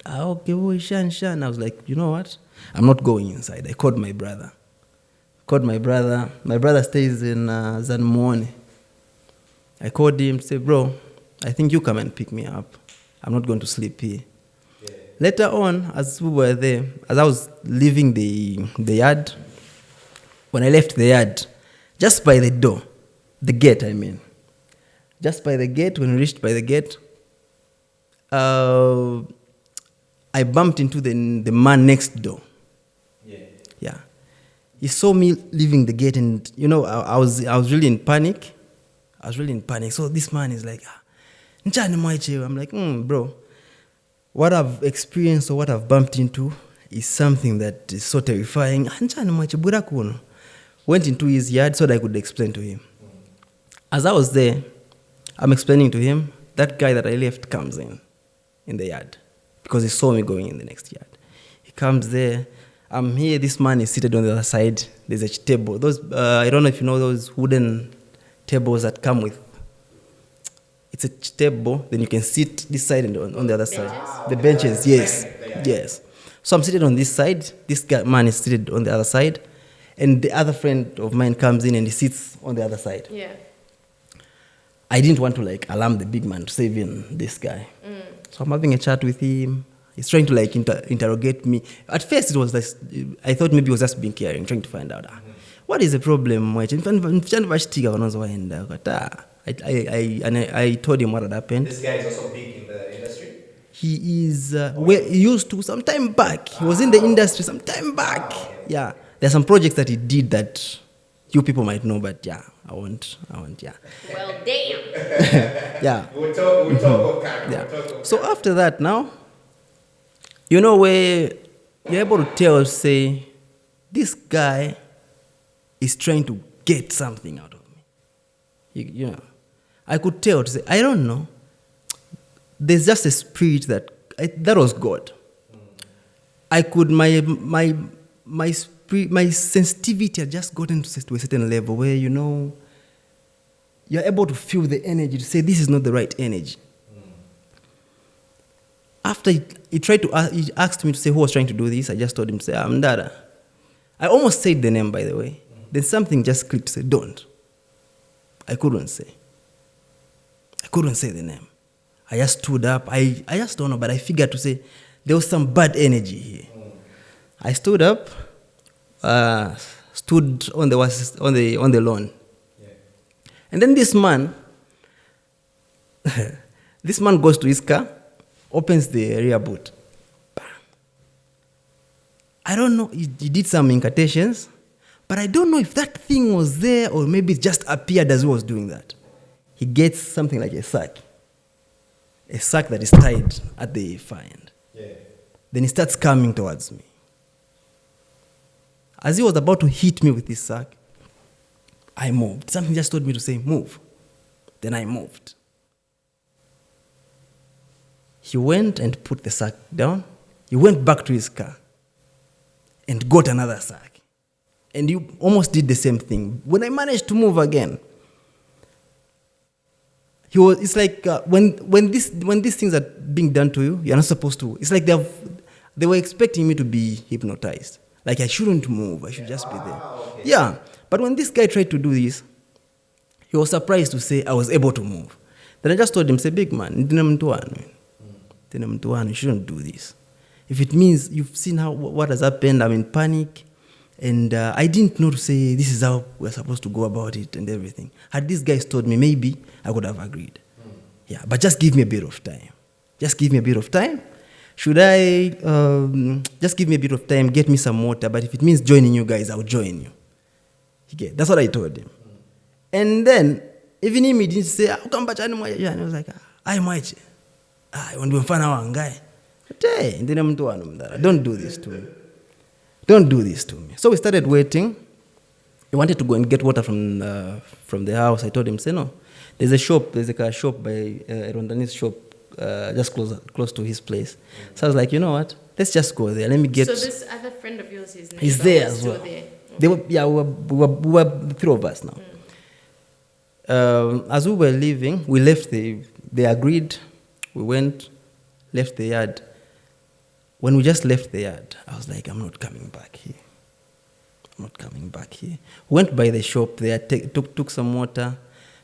Okay, boy, Shan. I was like, you know what? I'm not going inside. I called my brother. My brother stays in Zambian. I called him, said, bro, I think you come and pick me up. I'm not going to sleep here. Yeah. Later on, as we were there, as I was leaving the yard, when I left the yard, just by the door, the gate, I mean, just by the gate, when we reached by the gate, I bumped into the man next door. Yeah. He saw me leaving the gate, and I was really in panic. So this man is like, I'm like, bro, what I've experienced or what I've bumped into is something that is so terrifying. Went into his yard so that I could explain to him. As I was there, I'm explaining to him, that guy that I left comes in the yard because he saw me going in the next yard. He comes there. I'm here. This man is seated on the other side. There's a table. Those I don't know if you know those wooden tables that come with. It's a table. Then you can sit this side and on the other side. The benches. Yes. So I'm seated on this side. This man is seated on the other side, and the other friend of mine comes in and he sits on the other side. Yeah. I didn't want to alarm the big man to save in this guy. So I'm having a chat with him. He's trying to interrogate me. At first it was I thought maybe he was just being caring, trying to find out what is the problem. I told him what had happened. This guy is also big in the industry? He is he used to some time back. He was in the industry some time back. Yeah. There are some projects that he did that you people might know, but I won't, yeah. Well, damn. Yeah. We'll talk about Yeah. So after that now, where you're able to tell, say, this guy is trying to get something out of me. I could tell to say, I don't know. There's just a spirit that was God. I could, my spirit, my sensitivity had just gotten to a certain level where, you're able to feel the energy to say, this is not the right energy. After he asked me to say who was trying to do this, I just told him, say, I'm Dada. I almost said the name, by the way. Then something just clicked to say, don't. I couldn't say the name. I just stood up. I just don't know, but I figured to say there was some bad energy here. I stood up, stood on the lawn. Yeah. And then this man goes to his car, opens the rear boot. Bam. I don't know, he did some incantations, but I don't know if that thing was there or maybe it just appeared as he was doing that. He gets something like a sack that is tied at the far end. Yeah. Then he starts coming towards me. As he was about to hit me with this sack, I moved. Something just told me to say, move. Then I moved. He went and put the sack down. He went back to his car and got another sack. And he almost did the same thing. When I managed to move again, it's like when these things are being done to you, you're not supposed to. It's like they were expecting me to be hypnotized. Like I shouldn't move. I should just be there. Okay. Yeah. But when this guy tried to do this, he was surprised to say I was able to move. Then I just told him, say, big man, you shouldn't do this. If it means you've seen what has happened, I'm in panic. And I didn't know to say this is how we're supposed to go about it and everything. Had these guys told me, maybe I would have agreed. Yeah, but just give me a bit of time. Just give me a bit of time. Should I just give me a bit of time, get me some water, but if it means joining you guys, I'll join you. Okay, that's what I told him. And then, even him, he didn't say, how come and I was like, I mwache. I want to find out guy. Don't do this to me. Don't do this to me. So we started waiting. He wanted to go and get water from the house. I told him, say no. There's a car shop by a Rwandanese shop just close to his place. So I was like, you know what? Let's just go there. Let me get. So this other friend of yours is he's there as well. there. They were, yeah, we were the three of us now. As we were leaving, we left. They agreed. We went, left the yard. When we just left the yard, I was like, I'm not coming back here. I'm not coming back here. Went by the shop there, took some water,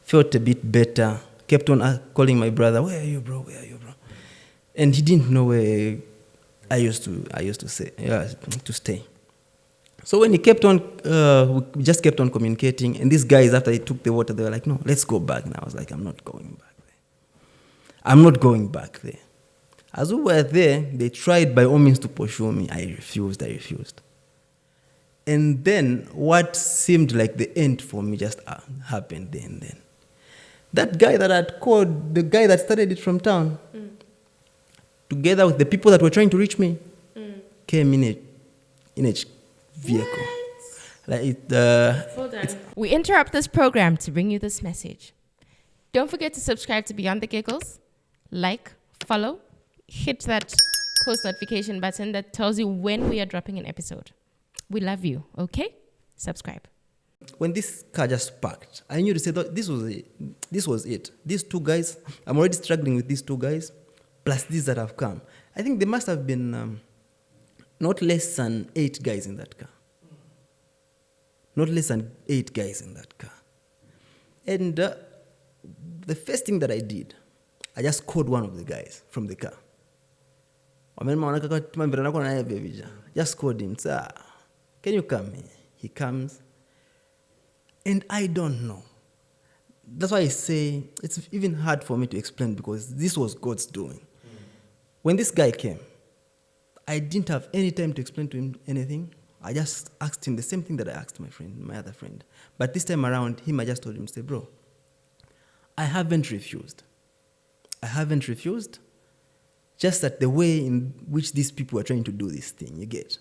felt a bit better, kept on calling my brother, where are you, bro? Where are you, bro? And he didn't know where I used to stay. So when he kept on, we just kept on communicating, and these guys, after they took the water, they were like, no, let's go back. And I was like, I'm not going back there. I'm not going back there. As we were there, they tried by all means to pursue me. I refused. And then what seemed like the end for me just happened there and then. That guy that I'd called, the guy that started it from town, together with the people that were trying to reach me, came in a vehicle. Like Hold on. We interrupt this program to bring you this message. Don't forget to subscribe to Beyond the Giggles, like, follow, hit that post notification button that tells you when we are dropping an episode. We love you, okay? Subscribe. When this car just parked, I knew to say that this was it. These two guys, I'm already struggling with these two guys, plus these that have come. I think there must have been not less than 8 guys in that car. Not less than 8 guys in that car. And the first thing that I did, I just called one of the guys from the car. Just called him, sir, can you come here? He comes. And I don't know. That's why I say it's even hard for me to explain because this was God's doing. When this guy came, I didn't have any time to explain to him anything. I just asked him the same thing that I asked my other friend. But this time around, I just told him, say, bro, I haven't refused. Just that the way in which these people are trying to do this thing, you get.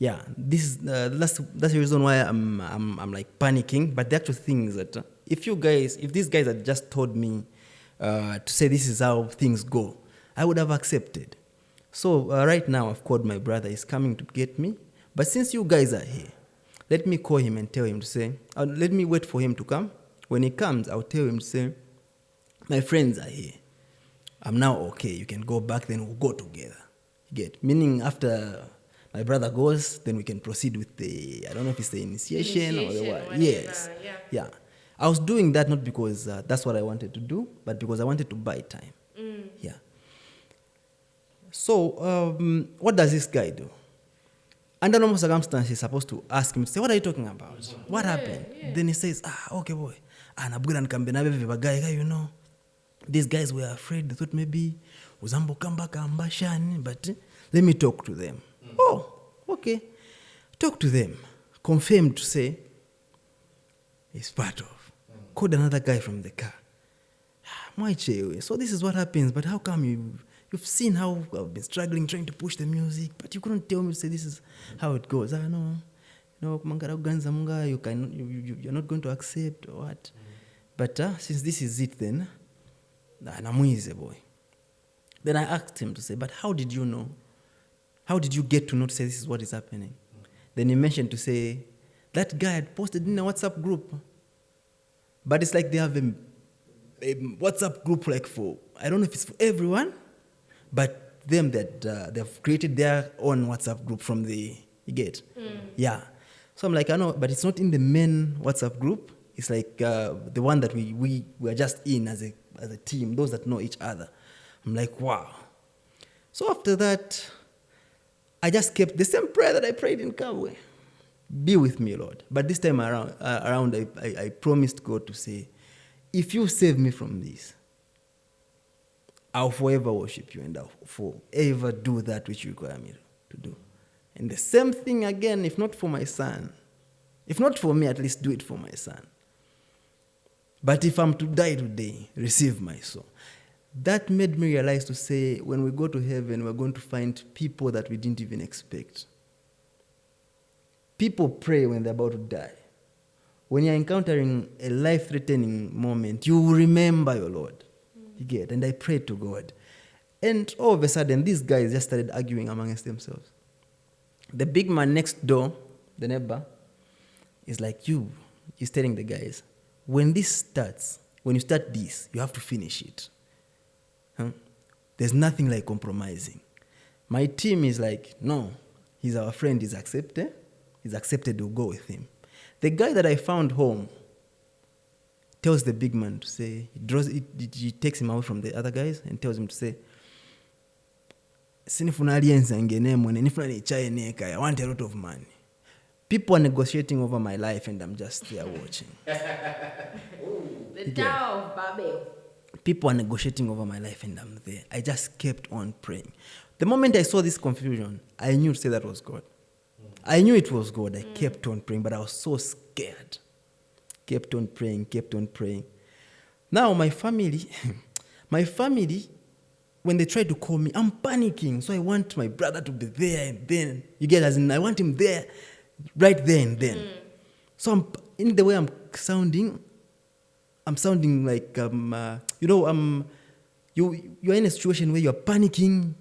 Yeah, this is that's the reason why I'm like panicking. But the actual thing is that if these guys had just told me to say this is how things go, I would have accepted. So right now I've called my brother. He's coming to get me. But since you guys are here, let me call him and tell him to say. Let me wait for him to come. When he comes, I'll tell him to say, my friends are here. I'm now okay. You can go back. Then we'll go together. You get? Meaning after my brother goes, then we can proceed with I don't know if it's the initiation or the what. Yes. Yeah. I was doing that not because that's what I wanted to do, but because I wanted to buy time. Yeah. So, what does this guy do? Under normal circumstances, he's supposed to ask him, say, what are you talking about? What happened? Yeah. Then he says, okay, boy. You know, these guys were afraid. They thought maybe Uzambo come back ambashani, but let me talk to them. Oh, okay. Talk to them. Confirm to say he's part of. Called another guy from the car. So this is what happens, but how come you've seen how I've been struggling trying to push the music, but you couldn't tell me to say this is how it goes. No, you're not going to accept or what. But since this is it then, boy. Then I asked him to say, but how did you know? How did you get to know to say this is what is happening? Then he mentioned to say, that guy had posted in a WhatsApp group. But it's like they have a WhatsApp group like for, I don't know if it's for everyone, but them that they've created their own WhatsApp group from the You get? Yeah. So I'm like, I know, but it's not in the main WhatsApp group. It's like the one that we are just in as a team, those that know each other. I'm like, wow. So after that, I just kept the same prayer that I prayed in Kabwe. Be with me, Lord. But this time around I promised God to say, if you save me from this, I'll forever worship you and I'll forever do that which you require me to do. And the same thing again, if not for my son, if not for me, at least do it for my son. But if I'm to die today, receive my soul. That made me realize to say, when we go to heaven, we're going to find people that we didn't even expect. People pray when they're about to die. When you're encountering a life-threatening moment, you will remember your Lord. You get? And I prayed to God. And all of a sudden, these guys just started arguing amongst themselves. The big man next door, the neighbor, is like, he's telling the guys, when you start this, you have to finish it. Huh? There's nothing like compromising. My team is like, no, he's our friend, he's accepted. He's accepted to go with him. The guy that I found home tells the big man to say, he takes him away from the other guys and tells him to say, I want a lot of money. People are negotiating over my life and I'm just there watching. The Tower of Babel. People are negotiating over my life and I'm there. I just kept on praying. The moment I saw this confusion, I knew to say that was God. I knew it was God. I kept on praying, but I was so scared. Kept on praying. Now my family, when they try to call me, I'm panicking. So I want my brother to be there and then. You get, as in, I want him there, right there and then. So in the way I'm sounding like, you're in a situation where you're panicking.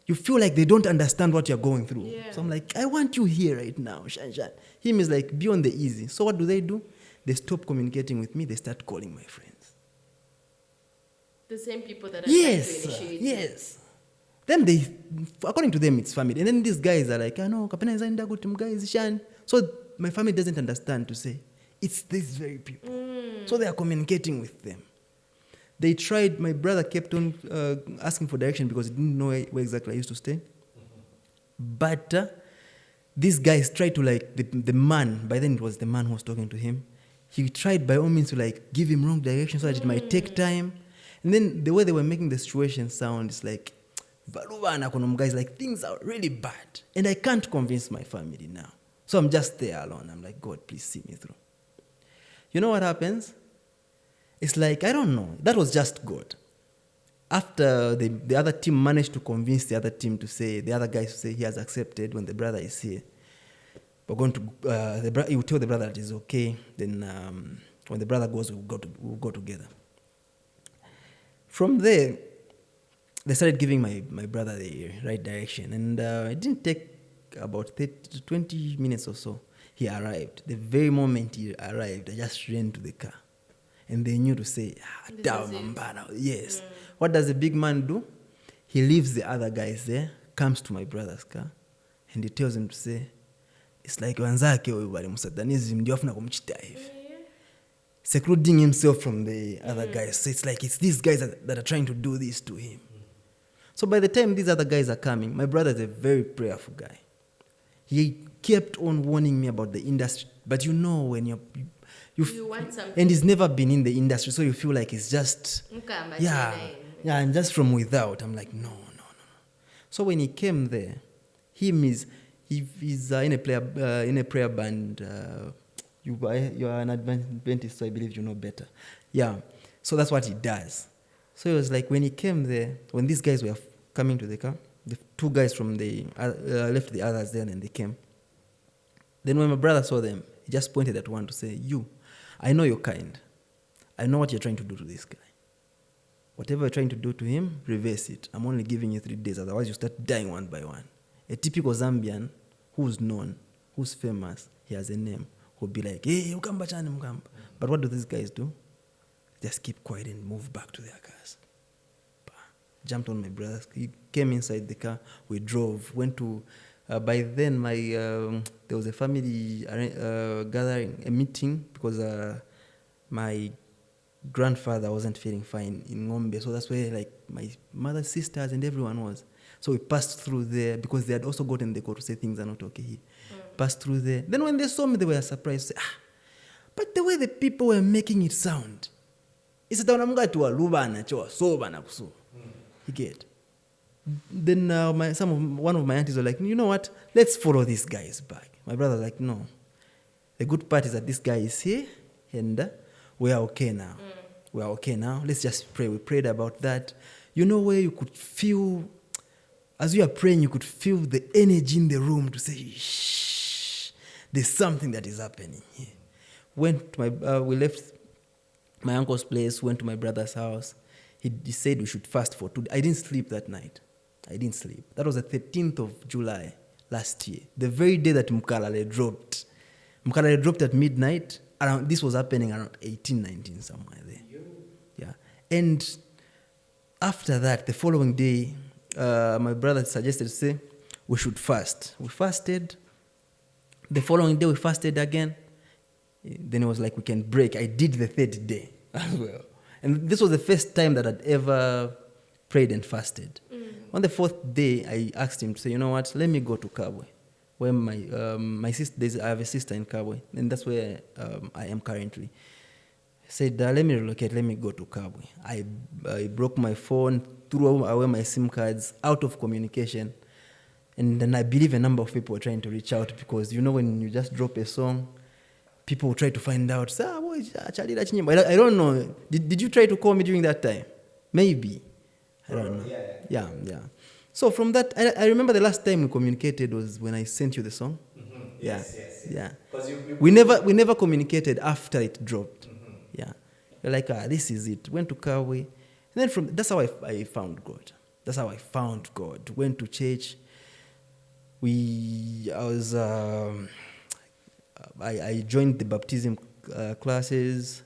You feel like they don't understand what you're going through. Yeah. So I'm like, I want you here right now. Shan. Him is like, be on the easy. So what do? They stop communicating with me. They start calling my friends. The same people that are trying to initiate. Yes. Then according to them, it's family. And then these guys are like, I know, Kapena is go to guys, Shan. So my family doesn't understand to say, it's these very people. So they are communicating with them. They tried, my brother kept on asking for direction because he didn't know where exactly I used to stay. But these guys tried to, like, the man, by then it was the man who was talking to him, he tried by all means to, like, give him wrong direction so that it might take time. And then the way they were making the situation sound is like, guys, like, things are really bad. And I can't convince my family now. So I'm just there alone. I'm like, God, please see me through. You know what happens? It's like, I don't know. That was just God. After the other team managed to convince the other team to say, the other guys to say he has accepted when the brother is here, we're going to, he will tell the brother that it's okay. Then when the brother goes, we'll go together. From there, they started giving my brother the right direction. And it didn't take about 30 to 20 minutes or so. He arrived. The very moment he arrived, I just ran to the car. And they knew to say, yes. What does the big man do? He leaves the other guys there, comes to my brother's car, and he tells him to say, it's like wanzake oyo bali musatanism ndio afuna kumchita hivi. Secluding himself from the other guys. So it's like it's these guys that are trying to do this to him. So by the time these other guys are coming, my brother is a very prayerful guy. He kept on warning me about the industry. But you know when you want something. And he's never been in the industry, so you feel like it's just, and just from without. I'm like, no. So when he came there, he's in a prayer band. You are an Adventist, so I believe you know better. Yeah, so that's what he does. So it was like when he came there, when these guys were coming to the car, the two guys from the left the others there, and they came. Then when my brother saw them, he just pointed at one to say, I know you're kind. I know what you're trying to do to this guy. Whatever you're trying to do to him, reverse it. I'm only giving you 3 days, otherwise you start dying one by one. A typical Zambian who's known, who's famous, he has a name, who'll be like, hey, Ukamba Chani Mukamba. But what do these guys do? Just keep quiet and move back to their cars. Jumped on my brother. He came inside the car. We drove, went to By then, there was a family gathering, a meeting, because my grandfather wasn't feeling fine in Ngombe, so that's where like my mother's sisters and everyone was. So we passed through there because they had also gotten the call to say things are not okay here. Passed through there. Then when they saw me, they were surprised. Say, but the way the people were making it sound, it's that I'm going to a lubana choa sobana kuso. You get. Then one of my aunties were like, you know what? Let's follow this guy's back. My brother was like, no. The good part is that this guy is here and we are okay now. We are okay now. Let's just pray. We prayed about that. You know where you could feel, as you are praying, you could feel the energy in the room to say, shh, there's something that is happening here. We left my uncle's place, went to my brother's house. He said we should fast for 2 days. I didn't sleep that night. I didn't sleep. That was the 13th of July last year, the very day that Mkalale dropped. Mkalale dropped at midnight. This was happening around 18, 19, somewhere there. Yeah. And after that, the following day, my brother suggested to say we should fast. We fasted. The following day, we fasted again. Then it was like we can break. I did the 3rd day as well. And this was the first time that I'd ever prayed and fasted. On the 4th day, I asked him to say, you know what, let me go to Kabwe, where my sister, I have a sister in Kabwe, and that's where I am currently. I said, let me relocate, let me go to Kabwe. I broke my phone, threw away my SIM cards, out of communication. And then I believe a number of people were trying to reach out because, you know, when you just drop a song, people will try to find out, I don't know. Did you try to call me during that time? Maybe. I don't know. Yeah. So from that, I remember the last time we communicated was when I sent you the song. Mm-hmm. Yeah. We We never communicated after it dropped. Yeah. You're like, this is it. Went to Kawe. And then that's how I found God. That's how I found God. Went to church. I joined the baptism classes,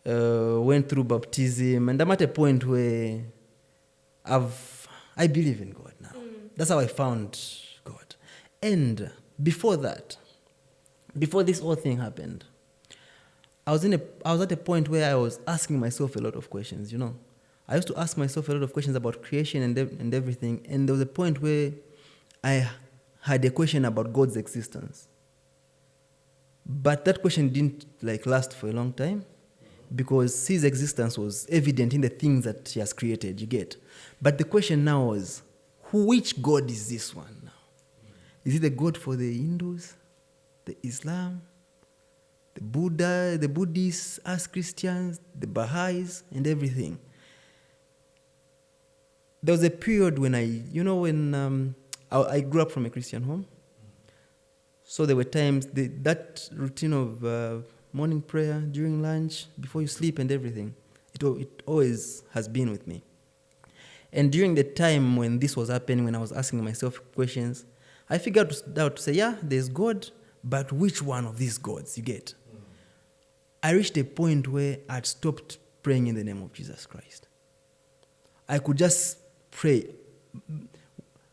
went through baptism, and I'm at a point where I believe in God now. That's how I found God. And before that, before this whole thing happened, I was at a point where I was asking myself a lot of questions, you know. I used to ask myself a lot of questions about creation and everything, and there was a point where I had a question about God's existence. But that question didn't last for a long time because his existence was evident in the things that he has created, you get. But the question now was, which God is this one now? Is it the God for the Hindus, the Islam, the Buddha, the Buddhists, us Christians, the Baha'is, and everything? There was a period when I grew up from a Christian home. So there were times, that routine of morning prayer, during lunch, before you sleep and everything, it always has been with me. And during the time when this was happening, when I was asking myself questions, I figured out to say, yeah, there's God, but which one of these gods, you get? I reached a point where I'd stopped praying in the name of Jesus Christ. I could just pray.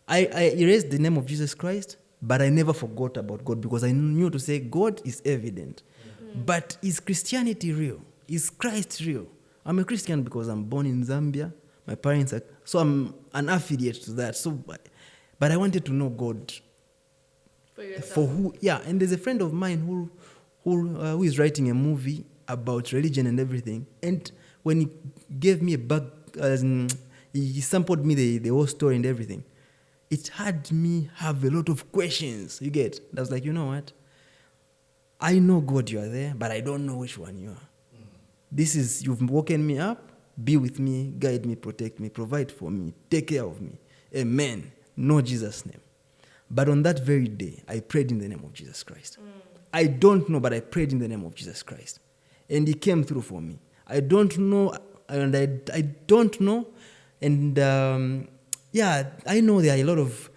I erased the name of Jesus Christ, but I never forgot about God because I knew to say God is evident. But is Christianity real? Is Christ real? I'm a Christian because I'm born in Zambia. My parents are, so I'm an affiliate to that. So, but I wanted to know God. For yourself. For who? Yeah, and there's a friend of mine who is writing a movie about religion and everything. And when he gave me he sampled me the whole story and everything, it had me have a lot of questions, you get. I was like, you know what? I know God, you are there, but I don't know which one you are. You've woken me up, be with me, guide me, protect me, provide for me, take care of me. Amen. No Jesus' name. But on that very day, I prayed in the name of Jesus Christ. I don't know, but I prayed in the name of Jesus Christ. And he came through for me. I don't know, and I don't know. And I know there are a lot of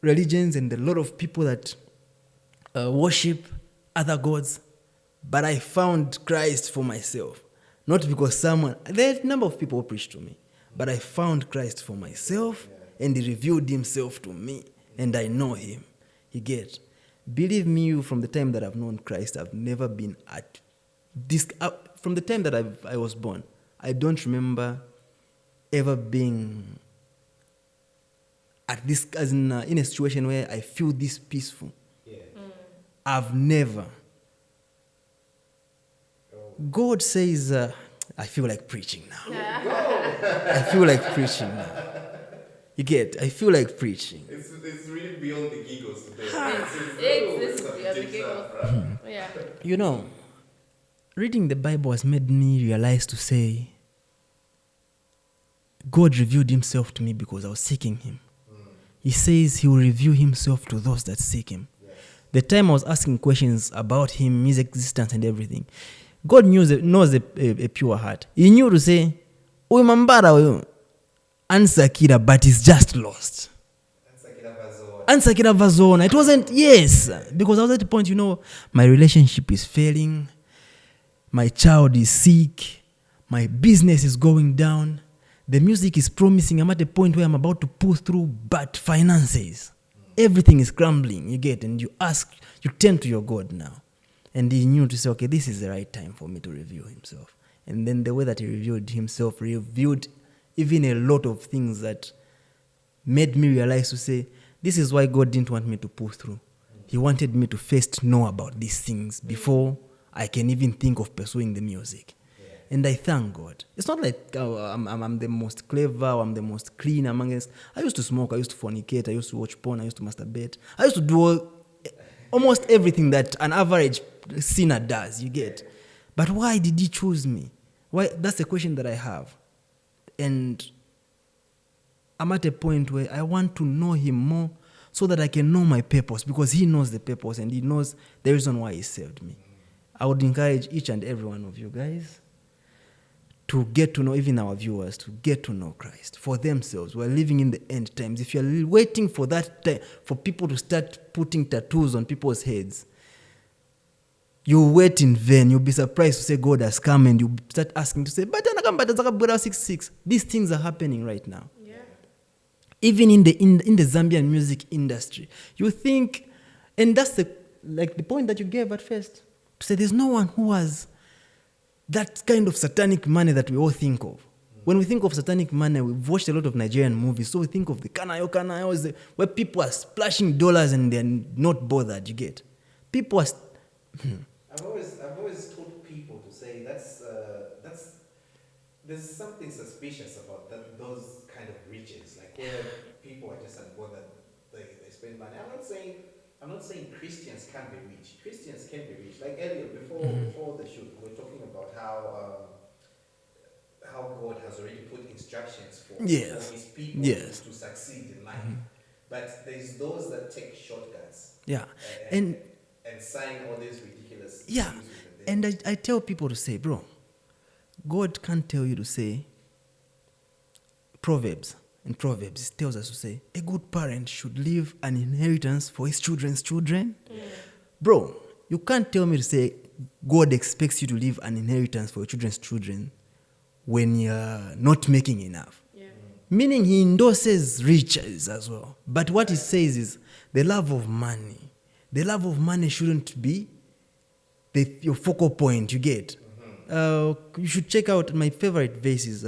religions and a lot of people that worship other gods, but I found Christ for myself. Not because there are a number of people who preached to me, but I found Christ for myself, and he revealed himself to me. and I know him. You get? Believe me, you, from the time that I've known Christ, I've never been at this. From the time that I was born, I don't remember ever being at this, as in a situation where I feel this peaceful. Yeah. I've never. God says, I feel like preaching now. I feel like preaching now. You get? I feel like preaching. It's really beyond the giggles today. This is beyond the giggles. Yeah. You know, reading the Bible has made me realize to say, God revealed himself to me because I was seeking him. He says he will reveal himself to those that seek him. Yes. The time I was asking questions about him, his existence and everything, God knows a pure heart. He knew to say, Uimambara answer Kira, but he's just lost. Answer Kira Vazona. It wasn't, yes. Because I was at the point, my relationship is failing. My child is sick. My business is going down. The music is promising. I'm at a point where I'm about to pull through, but finances. Everything is crumbling, you get, and you turn to your God now. And he knew to say, okay, this is the right time for me to reveal himself. And then the way that he revealed himself revealed even a lot of things that made me realize to say, this is why God didn't want me to pull through. He wanted me to first know about these things before I can even think of pursuing the music. And I thank God. It's not like I'm the most clever or I'm the most clean among us. I used to smoke, I used to fornicate, I used to watch porn, I used to masturbate. I used to do almost everything that an average sinner does, you get. But why did he choose me? Why? That's the question that I have. And I'm at a point where I want to know him more so that I can know my purpose, because he knows the purpose and he knows the reason why he saved me. I would encourage each and every one of you guys to get to know, even our viewers, to get to know Christ for themselves. We're living in the end times. If you're waiting for that time, for people to start putting tattoos on people's heads, you wait in vain. You'll be surprised to say God has come, and you start asking to say, but 66. These things are happening right now. Yeah. Even in the Zambian music industry. You think, and that's the point that you gave at first, to say there's no one who has that kind of satanic money that we all think of. When we think of satanic money, we've watched a lot of Nigerian movies, so we think of the Kanayos, where people are splashing dollars and they're not bothered, you get. People are... I've always told people to say that's there's something suspicious about those kind of riches, like where people are just unbothered, they spend money. I'm not saying Christians can't be rich. Christians can be rich. Like earlier, before the shoot, we were talking about how God has already put instructions for his people to succeed in life. But there's those that take shortcuts. Yeah. And sign all these ridiculous things with them. And I tell people to say, bro, God can't tell you to say Proverbs. In Proverbs, it tells us to say, a good parent should leave an inheritance for his children's children. Bro, you can't tell me to say God expects you to leave an inheritance for your children's children when you're not making enough. Yeah. Meaning he endorses riches as well. But what he says is the love of money. The love of money shouldn't be your focal point, you get. You should check out my favorite verses.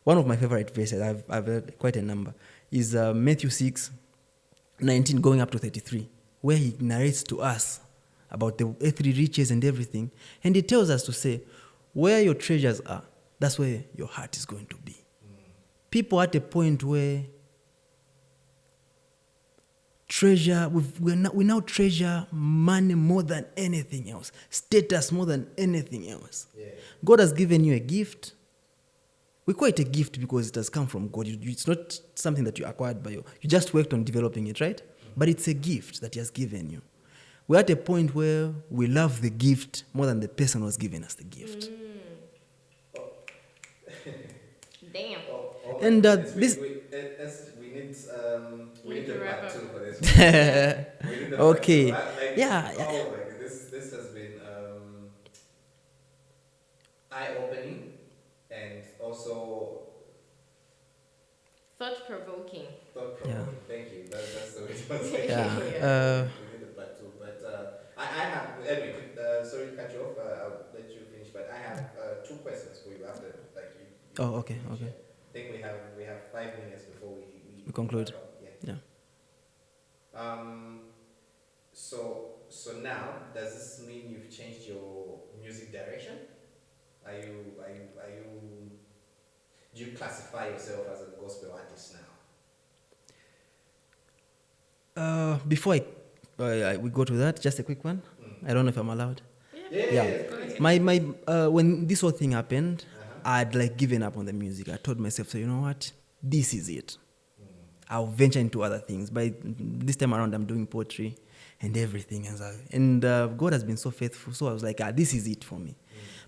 One of my favorite verses, I've heard quite a number, is Matthew 6:19 going up to 33, where he narrates to us about the earthly riches and everything. And he tells us to say, where your treasures are, that's where your heart is going to be. People at a point where we now treasure money more than anything else, status more than anything else. Yeah. God has given you a gift. We call it a gift because it has come from God. It's not something that you acquired by you. You just worked on developing it, right? But it's a gift that he has given you. We're at a point where we love the gift more than the person who has given us the gift. Damn. And this... We need to a wrap part up. 2 for this. We need a part Okay. 2. This has been eye-opening and also Thought-provoking. Thought-provoking. Thank you. That's the way it was. Yeah. We need a part two. But I have, anyway, sorry to cut you off. I'll let you finish. But I have two questions for you after, like, you Oh, okay, finish okay. it. I think we have 5 minutes before we conclude. wrap up. Yeah. So now, does this mean you've changed your music direction? Do you classify yourself as a gospel artist now? Before we go to that, just a quick one. I don't know if I'm allowed. Yeah. My when this whole thing happened, I'd like given up on the music. I told myself, so you know what, this is it. I'll venture into other things. By this time around, I'm doing poetry and everything, and God has been so faithful. So I was like, this is it for me.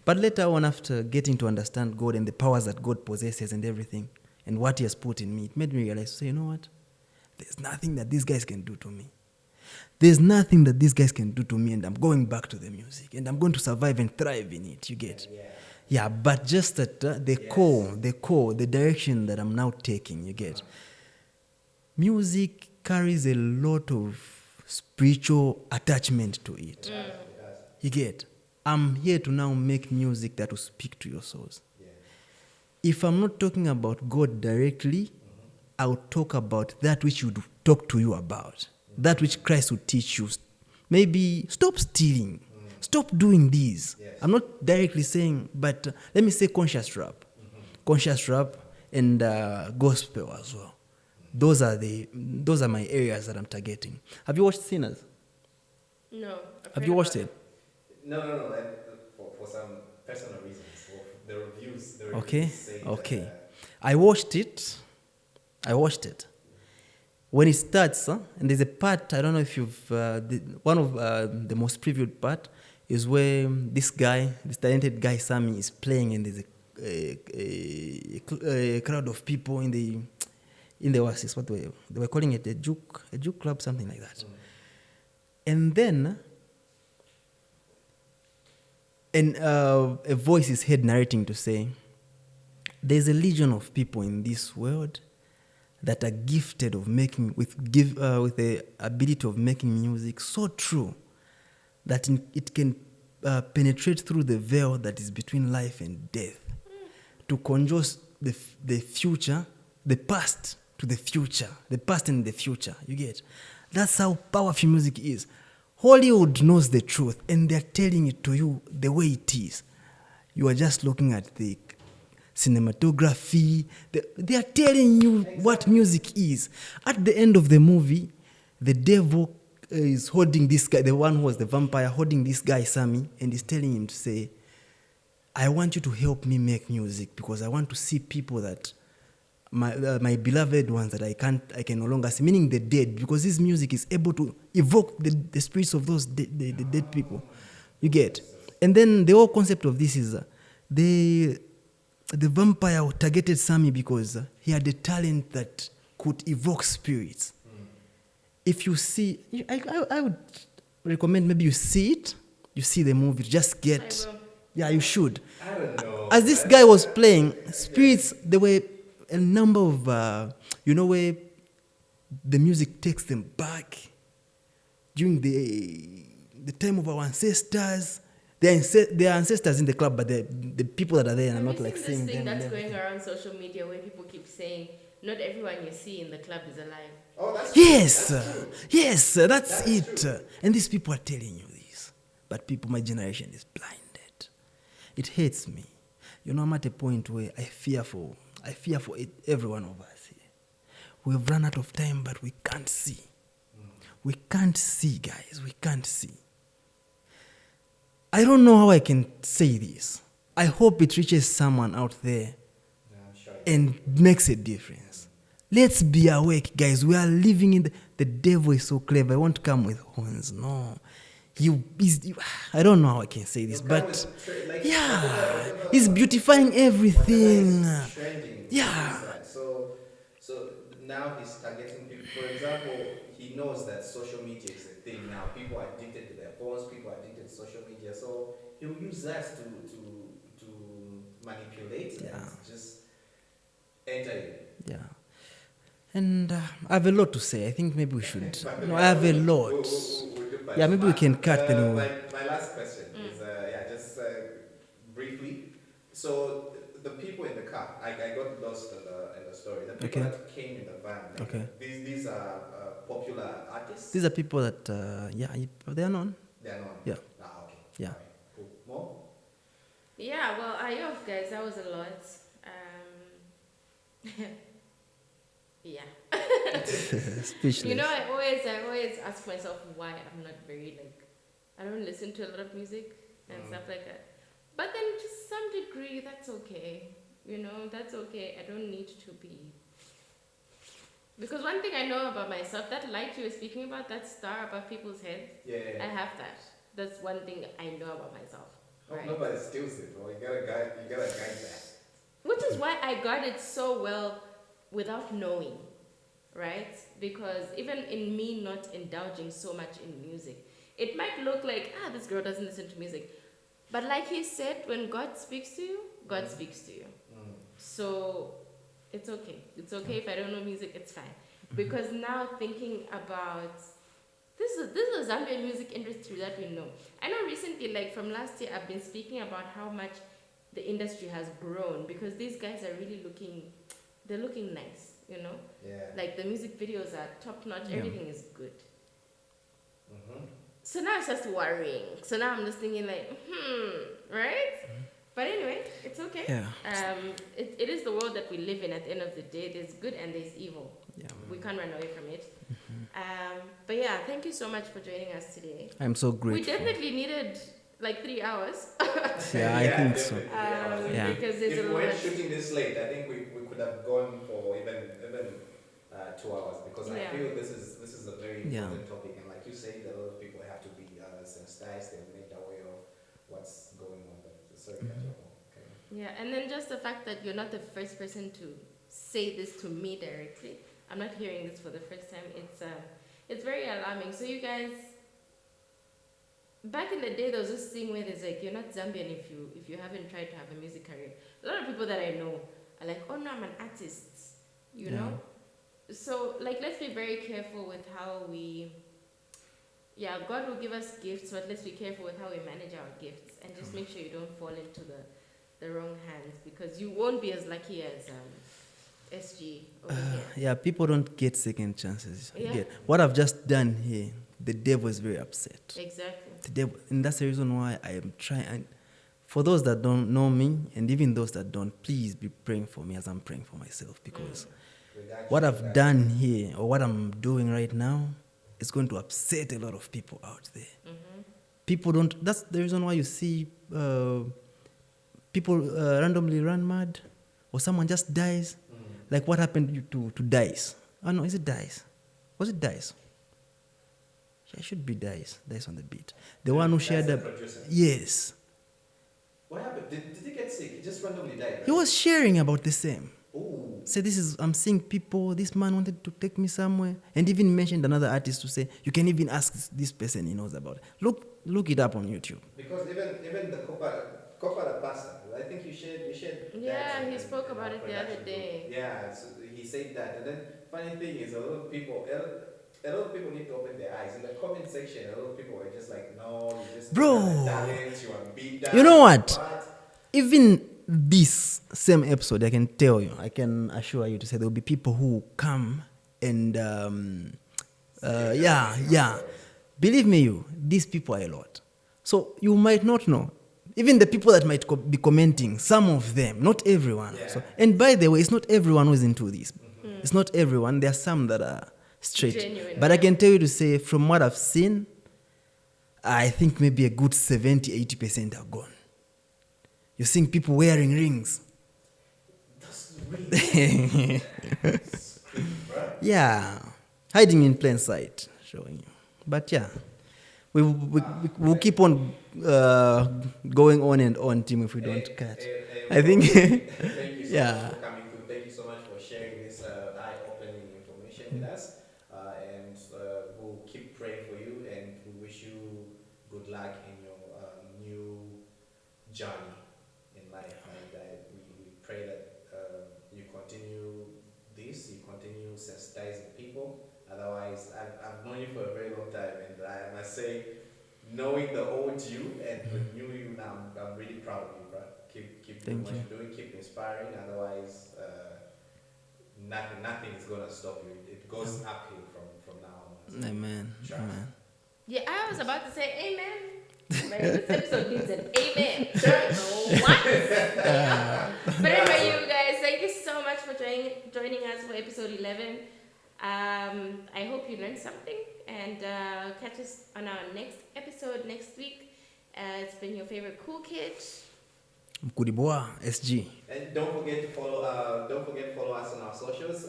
But later on, after getting to understand God and the powers that God possesses and everything, and what He has put in me, it made me realize, so you know what, there's nothing that these guys can do to me. There's nothing that these guys can do to me, and I'm going back to the music, and I'm going to survive and thrive in it. You get? Yeah, but just that the direction that I'm now taking, you get? Music carries a lot of spiritual attachment to it. You get? I'm here to now make music that will speak to your souls. If I'm not talking about God directly, I'll talk about that which would talk to you about, that which Christ would teach you. Maybe stop stealing, stop doing this. I'm not directly saying, but let me say conscious rap and gospel as well. Those are my areas that I'm targeting. Have you watched Sinners? No. Have you watched it? No. For some personal reasons. For the reviews Okay. say that, I watched it. When it starts, and there's a part, I don't know if you've, one of the most previewed part is where this talented guy, Sammy, is playing, and there's a crowd of people in the Oasis, they were calling it a juke club, something like that. And then, a voice is heard narrating to say, there's a legion of people in this world that are gifted of making with the ability of making music so true that it can penetrate through the veil that is between life and death, to conjure the future, the past to the future, the past and the future. You get? That's how powerful music is. Hollywood knows the truth, and they're telling it to you the way it is. You are just looking at the cinematography. They are telling you what music is. At the end of the movie, the devil is holding this guy, the one who was the vampire, holding this guy, Sammy, and is telling him to say, I want you to help me make music because I want to see people that my beloved ones that I can no longer see, meaning the dead, because this music is able to evoke the spirits of those the dead people. You get? And then the whole concept of this is the vampire targeted Sammy because he had a talent that could evoke spirits. If you see, I would recommend maybe you see it, you see the movie, just get, yeah, you should. I don't know. As this guy was playing, spirits, there were a number of, where the music takes them back during the time of our ancestors. Their ancestors in the club, but the people that are there are not like seeing them. That's going around social media where people keep saying, not everyone you see in the club is alive. Oh, that's true. Yes, that's it. True. And these people are telling you this. But my generation is blinded. It hates me. I'm at a point where I fear for every one of us here. We've run out of time, but we can't see. We can't see, guys. We can't see. I don't know how I can say this. I hope it reaches someone out there and makes a difference. Let's be awake, guys. We are living in the devil is so clever. I won't come with horns. No. I don't know how I can say this, but he's beautifying everything. Yeah. So now he's targeting people. For example, he knows that social media is a thing now. People are addicted to their phones. People are addicted to social media. So he'll use that to manipulate and just enter in. Yeah. And I have a lot to say. I think maybe we should. By the No, way, I have a lot. we'll do part Yeah, two. maybe we can cut then we'll. My last question is, just briefly. So the people in the car, I got lost in the story. The people Okay. that came in the van, like, Okay. these are popular artists. These are people that, they are known. They are not. Yeah. Ah, okay. Yeah. Alright, cool. More? Yeah, well, guys, that was a lot. Yeah. Speechless. You know, I always ask myself why I'm not very I don't listen to a lot of music and stuff like that. But then to some degree, that's okay. You know, that's okay. I don't need to be. Because one thing I know about myself, that light you were speaking about, that star above people's heads, Yeah. I have that. That's one thing I know about myself. Right? Nobody steals it, bro. You gotta guide that. Which is why I got it so well without knowing, right? Because even in me not indulging so much in music, it might look like, this girl doesn't listen to music. But like he said, when God speaks to you, God speaks to you. So it's okay. It's okay if I don't know music, it's fine. Because now thinking about this is the Zambian music industry that we know. I know recently, like from last year, I've been speaking about how much the industry has grown because these guys are really they're looking nice, you know? Yeah. Like the music videos are top notch, everything is good. Mm-hmm. So now it's just worrying. So now I'm just thinking right? But anyway, it's okay. Yeah. It is the world that we live in at the end of the day. There's good and there's evil. Yeah. We can't run away from it. But yeah, thank you so much for joining us today. I'm so We grateful. definitely needed like 3 hours. Yeah, I think so. Definitely. Yeah. Because there's If a we lot. weren't shooting this late, I think we could have gone for even 2 hours because I Yeah. feel this is a very Yeah. important topic, and like you said, a lot of people have to be sensitized and made aware of what's going on. But sorry, okay. Yeah, and then just the fact that you're not the first person to say this to me directly. I'm not hearing this for the first time. It's very alarming. So you guys, back in the day, there was this thing where there's like, you're not Zambian if you haven't tried to have a music career. A lot of people that I know are like, oh no, I'm an artist, you Yeah. know? So like, let's be very careful with how God will give us gifts, but let's be careful with how we manage our gifts and just make sure you don't fall into the wrong hands because you won't be as lucky as SG over here. Yeah, people don't get second chances. Yeah. Yeah. What I've just done here, the devil is very upset. Exactly. The devil, and that's the reason why I am trying. And for those that don't know me, and even those that don't, please be praying for me as I'm praying for myself because what I've done here or what I'm doing right now is going to upset a lot of people out there. People don't. That's the reason why you see people randomly run mad, or someone just dies. Like what happened to Dice? Oh no, is it Dice? Was it Dice? Yeah, it should be Dice. Dice on the beat. The one who shared the the. producer. Yes. What happened? Did he get sick? He just randomly died, right? He was sharing about the same. Ooh. Say I'm seeing people, this man wanted to take me somewhere. And even mentioned another artist to say, you can even ask this person he knows about it. Look it up on YouTube. Because even the Copa Pasta, I think you shared Yeah, that he in- spoke in about our it the other production day. group. Yeah, so he said that. And then funny thing is a lot of people need to open their eyes. In the comment section, a lot of people were just like, no, you just Bro. don't have talent, you are beat down. You know what? Even this same episode, I can assure you to say there will be people who come and believe me, these people are a lot. So you might not know. Even the people that might be commenting, some of them, not everyone. Yeah. So, and by the way, it's not everyone who's into this. It's not everyone. There are some that are straight. Genuine, But I yeah. can tell you to say, from what I've seen, I think maybe a good 70-80% are gone. You're seeing people wearing rings. That's really Yeah, hiding in plain sight, showing you. But yeah, we'll keep on going on and on, team, if we don't cut. I think, Thank you so yeah. much for coming through. Thank you so much for sharing this eye-opening information with us. And we'll keep praying for you, and we wish you good luck in your new journey in life. And we pray that you continue this, you continue sensitizing people. Otherwise, I've known you for a very long time, and I must say, knowing the old you and the new you now, I'm really proud of you, bro. Keep doing what you're doing, keep inspiring. Otherwise, nothing is gonna stop you. It goes uphill from now on. So Amen. Amen. Yeah, I was about to say amen. But this episode needs an amen. What? But anyway, you guys, thank you so much for joining us for episode 11. I hope you learned something, and catch us on our next episode next week. It's been your favorite cool kid, Mkudiboa SG. And don't forget to follow us on our socials.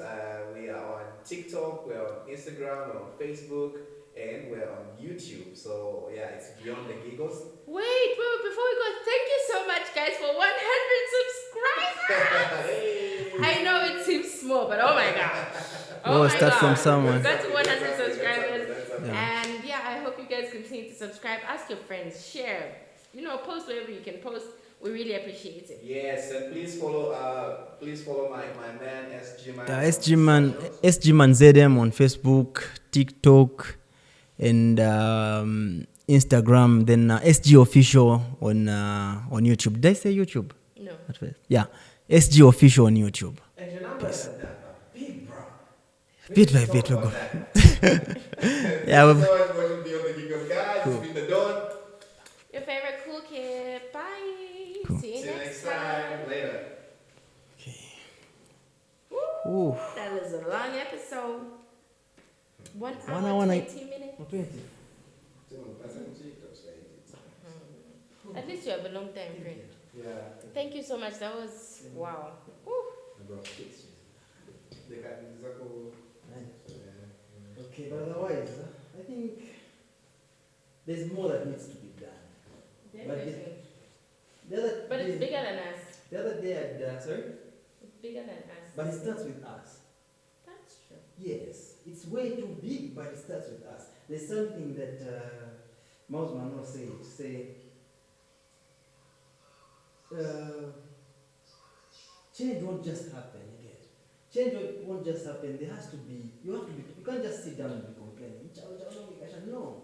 We are on TikTok, we're on Instagram, we're on Facebook, and we're on YouTube. So yeah, it's Beyond the Giggles. Wait, before we go, thank you so much, guys, for 100 subscribers. Hey. I know it seems small, but oh my god. Oh, start from someone. We got to 100 subscribers. Yeah. And yeah, I hope you guys continue to subscribe. Ask your friends, share, post wherever you can post. We really appreciate it. Yes, and please follow my man SG Man. SG Man ZM on Facebook, TikTok, and Instagram. Then SG Official on YouTube. Did I say YouTube? No. At first? Yeah, SG Official on YouTube. And your number is big, bro. Bit by bit, we go. Yeah, we're going to be on the Giggles, guys. Cool. It's been the Dawn. Your favorite cool kid. Bye. Cool. See you next time. Later. Okay. Woo. That was a long episode. 1 hour, 20 minutes. 20. At least you have a long time, friend. Yeah. Thank you so much. That was wow. Woo. Okay, but otherwise, I think there's more that needs to be done. Definitely. But it's bigger than us. The other day, sorry? It's bigger than us. But it starts with us. That's true. Yes, it's way too big, but it starts with us. There's something that Miles Monroe said, change won't just happen again. Change won't just happen. There has to be, you can't just sit down and be complaining. No.